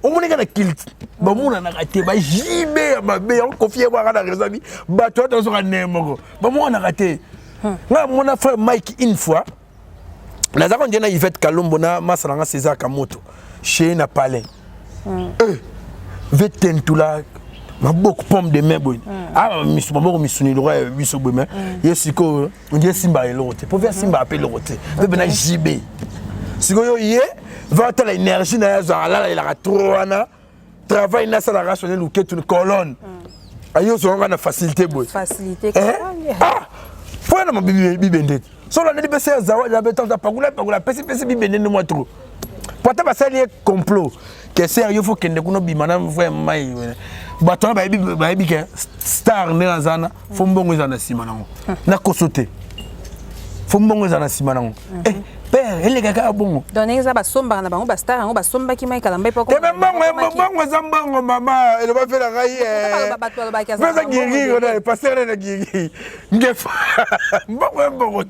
omoneka na kilt ba muna na raté ba JB ba be on confier ba na rezabi ba toi dans un nemoko ba muna na raté nga mona frère Mike une fois na zako ndena Yvette Kalombo na masanga César Kamoto chez na palais vetentula maboko pomme de main boy misu maboko misuni le roi biso boy yesiko on simba elote pour faire simba appelle elote be na JB siko yo yé va ta l'énergie na za la il a trop ana travail na ça la rationnel ou que une colonne ayo so nga na facilité boy facilité pour na bibi bibende Solo on a dit que c'est Zawa, il y avait tant de pagula, PC, bibé, moi trop. Pourtant, ça c'est un complot. Que sérieux, il faut que nous bimana vraiment. Baton, baby, star, néazana, faut mbongo zana simanango. Na kosote. Faut mbongo zana simanango. Eh, père, elle est gaga bongo. Donner ça, somba, na bango, star, on somba qui m'a calambé pour. Eh ben, bongo zambango, maman, elle va faire la raille. Mais ça guérit, on a passé la guérit. Bongo.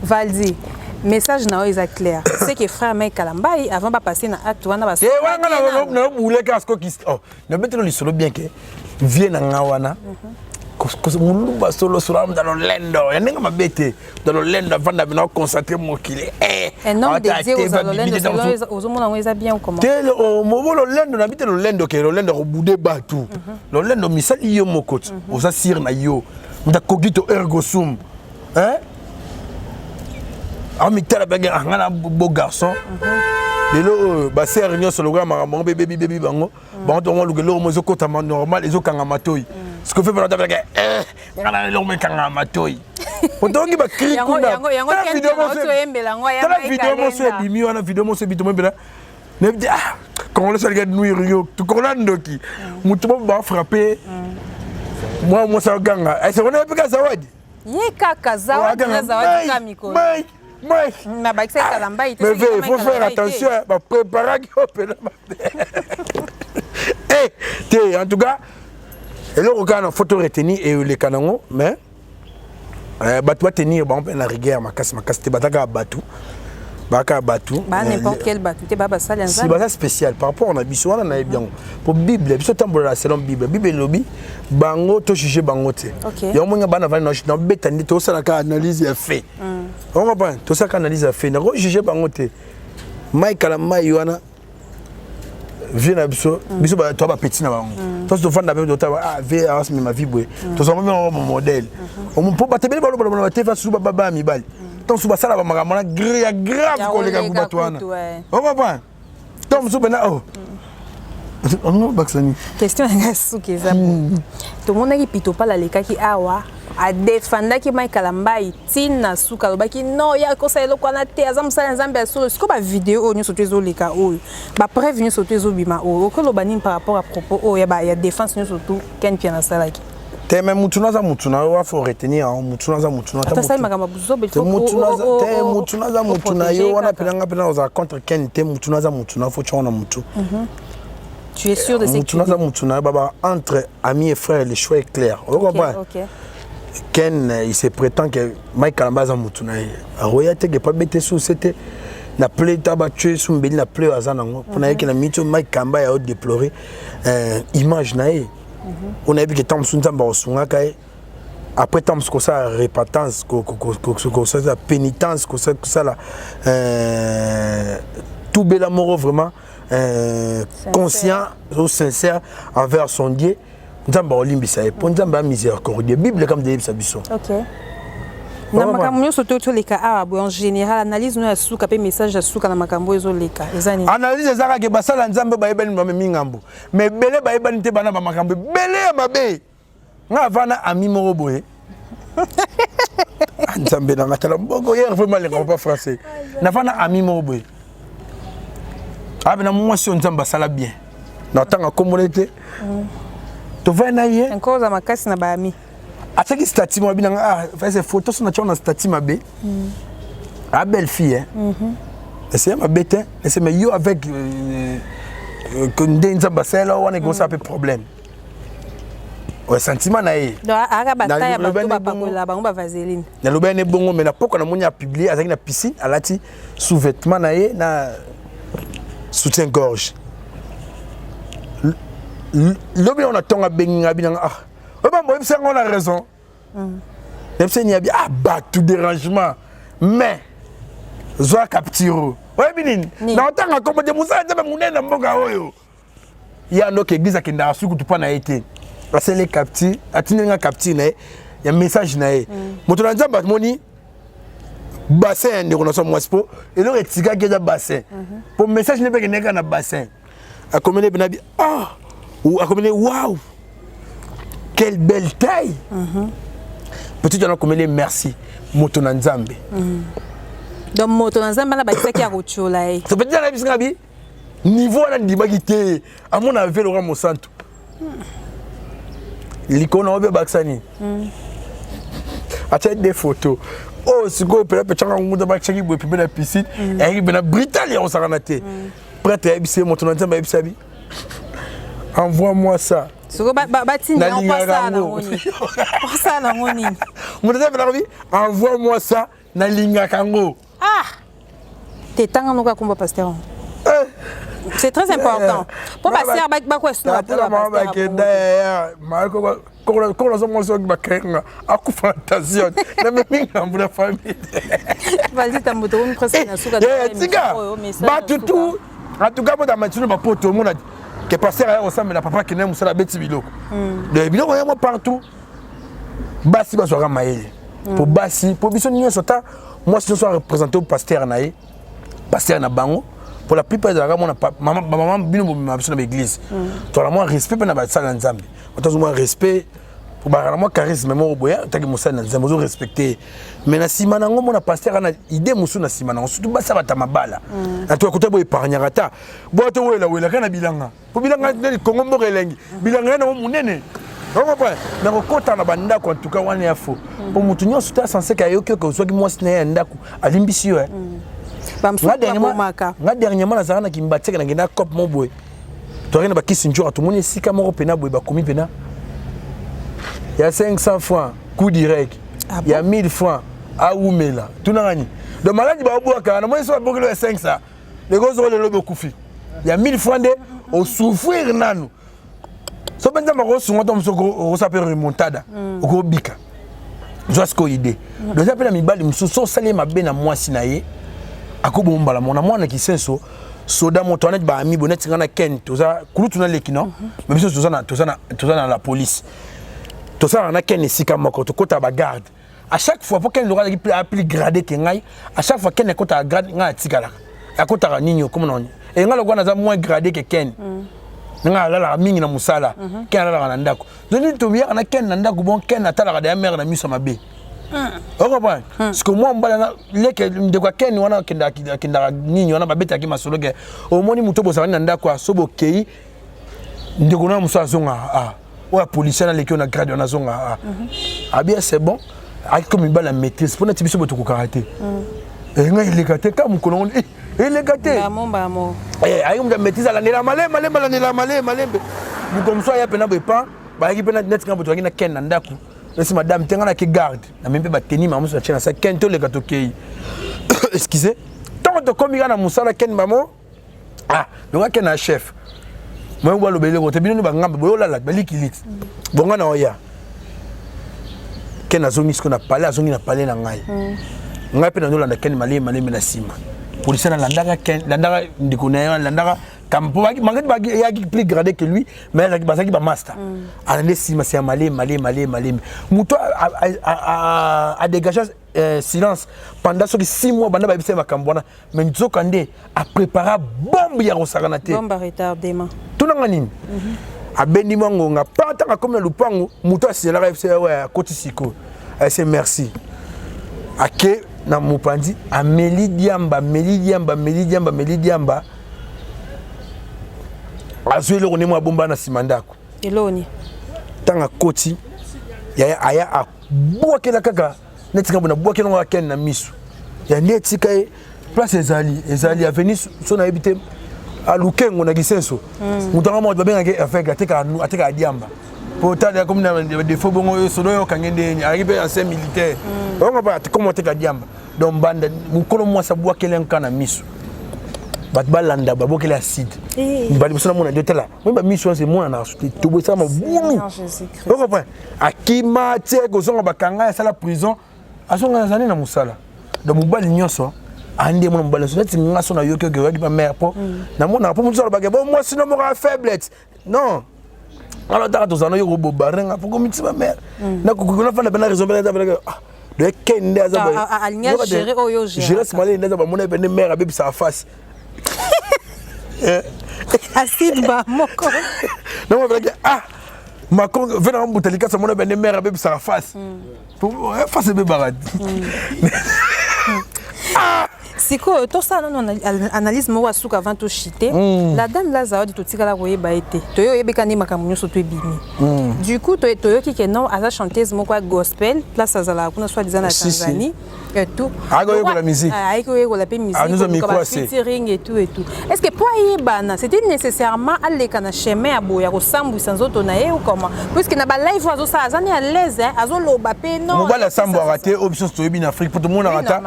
Valdi. Message na est clair. C'est que frère Mike Kalambai avant pas passer na acte wana ba. Eh wana na boule kasko ki oh na betelo li solo bien que vient na ngawana. Ko mulumba solo suram dans le lendo. Ya nenga mabete dans le lendo vanda bina concentrer mon kile. Non dédié aux lendo aux hommes na bien comment. Tel au mobolo lendo na bitelo lendo ke le lendo robude batu. Le lendo misali yo mokot. Oza sir na yo. Mta kogito ergo sum. Hein? Ah, mais tu as un beau garçon. Les lots, bah, c'est réunion sur le grand maman, bébé, bango. Bon, on va le côté normal, les autres kangamatoy. Ce que fait pendant la guerre, l'homme kangamatoy. On doit dire que crier comme ça. La vidéo, c'est bimi, on a vidéo, c'est bimi, ne me dit ah, quand on laisse le gars de New York, tout qu'on a ndoki, moutou va frapper. Moi, ça ganga. C'est on a pas ça va dire. Yeka Zawadi, Zawadi Kamiko. Mais il faut faire attention, préparer en tout cas, le regard en photo retenue et les canons, mais tu tenir la rigueur, ma casse, tu vas battu. N'importe quel bateau, tu vas passer c'est spécial par rapport à Bisso, on a bien. Pour Bible, Bisso tambola, c'est la Bible. Bible lobby, bango, to juger bango. Il y a au moins un ban avant, dans bétani, tout ça, la analyse est fait. On va pas, tout ça, l'analyse est fait. N'a juger bango. Mike Kalama, Yohana, viens à Bisso, Bisso, toi, va petit, toi, tu fais d'abord, tu vas vers ma vie, tu as mon modèle. On peut pas te dire, tu vas sous Baba Mibal. Donc, si vous avez un grave collègue à vous, on va pas. Donc, si vous avez question tout le monde a dit pas la leka qui awa a défendre qui Mike Kalambai tina suka lobaki non ya ko sa eloko na te azam sa nzambe sur ce ko ba vidéo ni sote zo leka o ba prévenir sote zo bima o ko lobani par rapport à propos o ya ba ya défense ni surtout ken pia na salaki te même mutuna za mutuna wa faut retenir mutuna za mutuna ta sai magamba buzobe te mutuna za mutuna yo wana pelanga pelanga za contre ken te mutuna za mutuna faut chona mutu. Tu es sûr de ce que Mutuna baba entre amis et frères le choix est clair. Vous comprenez? Ken il se prétend que Mike Kalamba za Mutuna a royauté que pas bête sous c'était la plaie tabac sous mbeli la plaie azanango pour na que la mito Mike Kalamba a déploré image naé. On a vu que tam sunta ba osunga kai après tam ce que ça repentance que ça pénitence que ça là tout bel amoureux vraiment conscient ou sincère envers son Dieu. Nous avons une miséricordieux. Bible comme des biso. OK. Na makambo surtout tous les cas en général analyse nous sous capé message sous kana makambo ezo leka. Analyse ezaka ke basala nzambe ba ebani mami ngambo. Mais belé ba ebani te bana ba makambo. Belé mabe. Nga vana ami moko boye. Nzambe na ngatala mboko hier vraiment les pas français. Na vana ami moko boye. Ah ben moi si on t'en basala bien. N'attends à communauté. Tu vas naïe. Encore za makasi na baami. Ataki statut moi bien faire ces photos sur na statut mabe. Ah belle fille hein. C'est ma bête c'est mais yo avec que ndenza basala on négocie un peu problème. Ouais sentiment naïe. Donc aga bataya bato ba pakola bango ba vaseline. Na loba ne bongo mais na poko na moni a publier avec na piscine alati sous-vêtement naïe na soutien-gorge. L'homme on a tant à bénir à bien. Ah, moi on a raison. Même si il y a bien tout dérangement, mais zoa capture. Ouais binin. Dans tant à comme de Moussa de Mounen na mboga oyo. Il y a notre église qui n'a su que tu pas na été. Parce les capture, atinenga capture na, il y a message na. Moto nzamba moni bassin de reconnaissance Mouaspo et le retiga qui est bassin. Pour message ne pas que nega na bassin. A communiquer benabi ah ou a communiquer waouh quelle belle taille. Petit on a comme les merci moto na nzambe. Donc moto na nzambe na ba tsaki ya rochola eh. Ça peut dire na bisinga bi niveau na ndibagité à mon avis le ramo santo. L'icône obe baksani. Acha des photos. Oh, c'est quoi peut être changa nguda ba chaki bo pibe na piscine et bena britalia on saranate. Prête à bise moto na nzambe bisabi. Envoie-moi ça. Soko batinda on passe ça na ngoni. Passe ça na ngoni. Envoie-moi ça na linga kango. Ah. Tetanga no ka kumba pasteur. C'est très important. Pour passer à quoi est-ce que passer à ensemble la papa qui n'aime ça la bête biloko. Le biloko y a moi partout. Bassi va soira maïe. Pour bassi, pour biso ni sota, moi si je suis représenté au pasteur naïe, pasteur na bango. Pour la plupart de la maman bino ma biso na l'église. Toi la moi respect na ba sala nzambe. Autant moi respect pour ba moi charisme moi boya, taki mo sala nzambe zo respecter. Mais na simana ngo mona pasteur na idée musu na simana surtout basa bata mabala. Na to côté boy épargnera ta. Bo to wela kana bilanga. Po bilanga ni Congo mborelengi. Bilanga na munene. On comprend. Na kokota na banda ko en tout cas wana ya fo. Pour mutu nyonso ta censé ka yoke ko so ki mo sina ndaku alimbisi yo. Nga dernièrement nazara na kimbatseka na ngena cop mo boy. To rien ba kisi njora to moni sika moko pena boy ba komi pena. Il y a 500 francs coup direct. Il y a 1000 francs à Oumela. Tout n'angani. De malade ba obuaka na moi so ba le 500. Les gosses ont le lobe kufi. Il y a 1000 francs de au souffrir nanu. So benza mako sunga to msoko o s'appelle remontada. Oko bika. Josko idée. Donc appelle mi bali msuso sali mabe na mwasi na ye. Akobomba la mona mwana kisenso soda moto anet ba ami bonet ngana ken toza kulutu na lekino mais biso toza na la police. Toza na ken sika moko to kota ba garde. À chaque fois pour ken lora ki plus gradé que ngai, à chaque fois ken kota garde nga tikala. Akota ninyo comme non. Et nga lokwana za moins gradé que ken. Nga la mingi na musala ken la na ndako. Donc to biya na ken na ndako bon ken atala da mère na miso mabe. On comprend. Parce que moi mbala les que de quoi ken wana kenda nini wana babeta ki masolo ke au moni muto bosana na ndako sobo kei ndeko na muso azonga ou la police na leki na grade na zonga ah bien c'est bon avec comme mbala maîtrise pour na tibiso boto ko karaté nga il est gâté comme kolon il est gâté bamo ayi mda maîtrise la nela malé vous comme ça ya pena bepa ba ki pena net kan boto na ken na ndako. Laisse madame, tu as qui garde. Na même pas tenir maman sur la chaîne. Ça kento le gâteau qui. Excusez. Tant que comme il y a na musala ken maman. Ah, donc ken un chef. Moi on va le belé côté bino ba ngamba bo la bali kilit. Bonga na oya. Ken azongi ce qu'on a parlé, azongi na parlé na ngai. Ngai pe na nolanda ken malé na sima. Police na landaka ken, landaka ndikona landaka kampo mangati ba ya qui plus gradé que lui mais la basaki ba master alande sima c'est malé muto a dégagé silence pendant ce 6 mois banda ba bise makambona mais nzokande a préparé bombe ya rosakanate bombe retardement tout nanga nini a bendi mangonga pata comme na lupango muto asela ka fse wa kotisiko c'est merci ake na mupandi a melidiamba azwele ko nemo bomba na simandako eloni tanga koti ya aya a bwakela kaka netika bona bwakela ngo ken na misu ya netika e place ezali avenue so na ebite alukengo na gisenso mutanga mo babenga ke afeka ateka adiamba pour tala comme na défaut bongo so do kangende arrivé ancien militaire on va comment ateka adiamba donc banda mukolo mo sa bwakela nkana misu bat balanda baboke la acide bali busana mona detela moi mission c'est moi na to boisa ma bulu on comprend akima teko zonga bakanga ya sala prison asonga na na musala donc mobali nyonso ande mona mobali so neti ngaso na yoke ke waki ba mère po na mona po musala ba ke bon moi sinon mo faiblesse non alors dans tous anno yoko bobarenga pour komiti ba mère na kokona fa na bena raison bena de kende azaba alinya gérer oyo gérer ce malé ndeza ba mona bena mère abebi sa face acide ba moko non on va dire Macron venant en boutalika ça mon ben mère bébé ça face. Pour face bébé barad. Siko tout ça non analyse mo wasuka avant to chiter. La dame là za to tikala koyeba été. Toyo yebeka ni makamunyo so to ebimi. Du coup toyo ki ke non aza chanteuse mo kwa gospel place azala kuna soit disant na Tanzanie et tout. Agoye ko la musique. Agoye ko la pe musique. Nous ami quoi c'est featuring et tout et tout. Est-ce que pour yebana c'était nécessairement aller kana chemin aboya ko sambu sans auto na ou comment puisque na ba live azo ça azani à l'aise azo loba pe non. Mo ba la sambu raté option to yebi na Afrique pour tout le monde rata.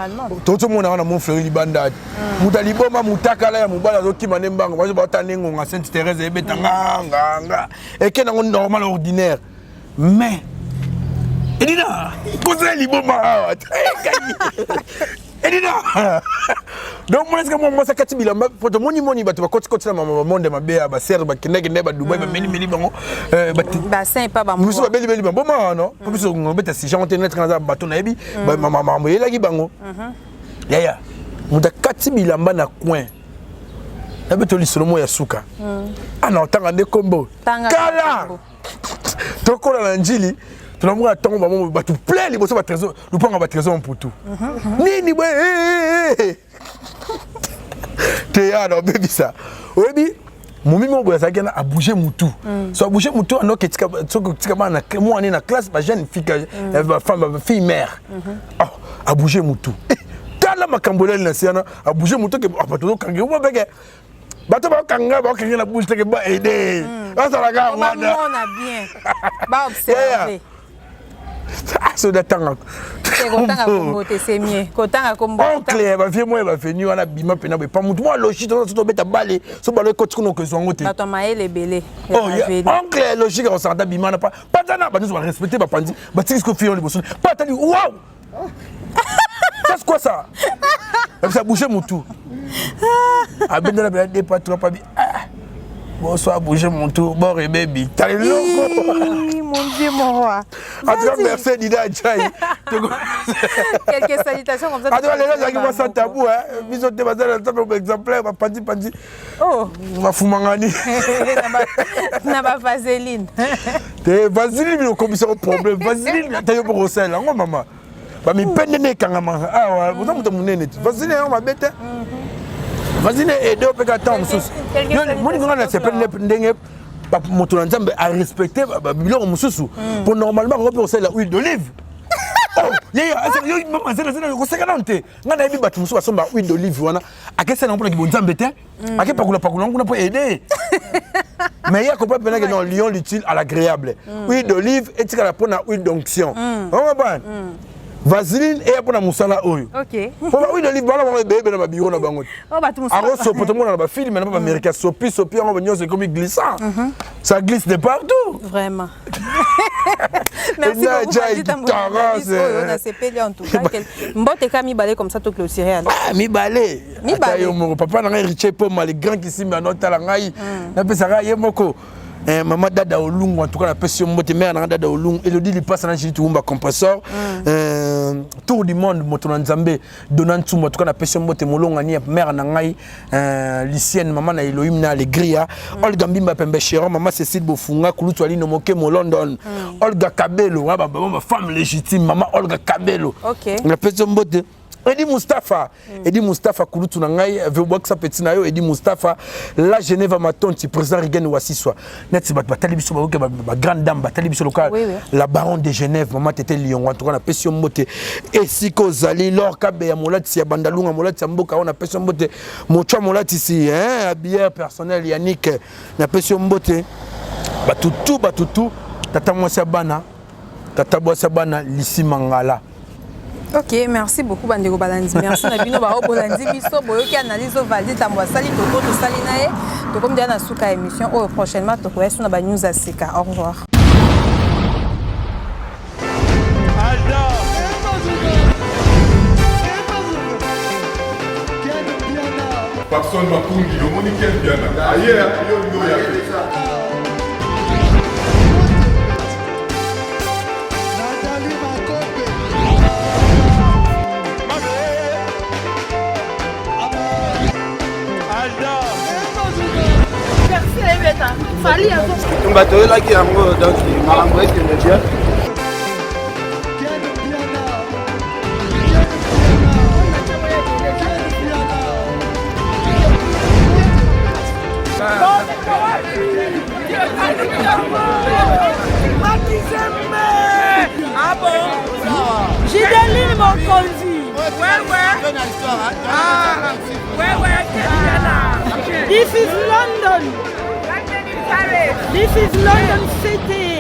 Tout le monde na mon frère libanda. Mutali boma mutakala ya mubala zo kima nembango bazo batanengo nga Sainte Thérèse ebetanga nga et que dans normal ordinaire mais Edina cause liboma Edina donc moi est-ce que moi ça kati bilamba pour tout moni bato ba koti na mama monde mabe ba serre ba kinege ne ba Dubai ba meni bango ba saint pas ba mo muso ba beli bango bon non pour biso ngobeta si janté net na bato na yebi ba mama moyela ki bango yaya muda kati bilamba na coin na beto lisolomo ya suka ana otanga de kombo kala tokola na njili tunamwa tongo ba mo batu plein liboso ba trésor lupanga ba trésor mputu nini bwe te ya no baby ça obi mumimi mo boya sakena a bouger mutu so a bouger mutu anoke tika soko tika bana mo ani na classe ba jeune fille ba femme ba fille mère a bouger mutu la makambolel na siana a bouger moto ke apato kangi ou beke bato ba kanga na bouche ke ba aider ça la gare on a bien ba observer so da tanga kotanga kombote c'est mieux kotanga kombote oncle ba vie moi ba venu wana bima pena be pas mutu moi logique to beta balé so balo ko tikuno ko zongo te bato maele belé oncle logique on s'entend bima na pas tana ba nous va respecter ba pandi ba tiki ko fion liboso pas tani waouh c'est quoi ça? Ça bouge mon tout. Ah ben là des pas trop pas bien. Bonsoir bouger mon tout. Bon baby. T'as le loco. Mon Dieu mon roi. En tout cas merci Dida Jai. Quelques salutations comme ça. En tout cas les gens qui vont sans tabou hein. Bisous de bazar comme exemplaire va pandi. Oh. Va fumangani. Na ba vaseline. Te vaseline au commission problème. Vaseline t'as eu pour recel hein maman. Ba mi pendene kangama ah wa muto munene vasine on ma bete vasine et deux peka temps mususu yo moni ngana se pendene ndenge ba moto na nzambe a respecter ba biloko mususu pour normalement on peut faire la huile d'olive oh yo mama zela ko sekanante ngana yebi batu mususu basomba huile d'olive wana akese na mpona ki bonzambe te ake pakula nguna pour aider mais il y a comprendre que non lion l'utile à l'agréable huile d'olive et tika la pona huile d'onction on va vaseline et pour na musala oyo OK pour oui de livre bana bébé na ba bureau na bango oh ba tout musala aro so poto na ba film na ba américain sopi on va c'est comme glissant ça glisse de partout vraiment merci beaucoup on a CP en tout cas mbote ka mi balé comme ça to clôturer ah mi balé mon papa na Richie pour mal grand qui simba no tala ngai na pesa ga yemoko maman dada olungu en tout cas la pression moté mère na dada olungu Elodie lui passe na jili tumba compresseur tour du monde moto na nzambe donnant tout en tout cas la pression moté molonga ni mère na ngai lycéenne maman na Elohim na alegria Olga Mbimba pembe chéro maman Cécile Bofunga kulutu ali no moke mo London Olga Kabelo ma femme légitime maman Olga Kabelo OK la pression moté Edi Mustafa kulutu na ngai ve boxa petit na yo Edi Mustafa la Genève matonti président Rigen Wassiswa net bat batali biso ba grande dame batali biso local la baronne de Genève maman tete Lyon en tout cas na pression moté et siko zali lor kabe ya molati ya bandalunga molati ya mboka on a pression moté mochwa molati ici hein habilleur personnel Yannick na pression moté batutu tata mwasa bana lisi mangala. OK, merci beaucoup Bandeko Balanzi. Merci na bino ba Balanzi biso boyo ki analyse valide tamwa sali to sali nae. To comme dia na suka émission au prochainement to ko na ba news asika. Au revoir. Personne va pour le monde qui est bien. Ailleurs, il y a merci Ebeta. Fali azo. Tumba toyelaki yango donc makambo ekende bien. Ah bon? Jideline Mokonzi. Ouais. Ah, ouais. This is London. This is London City.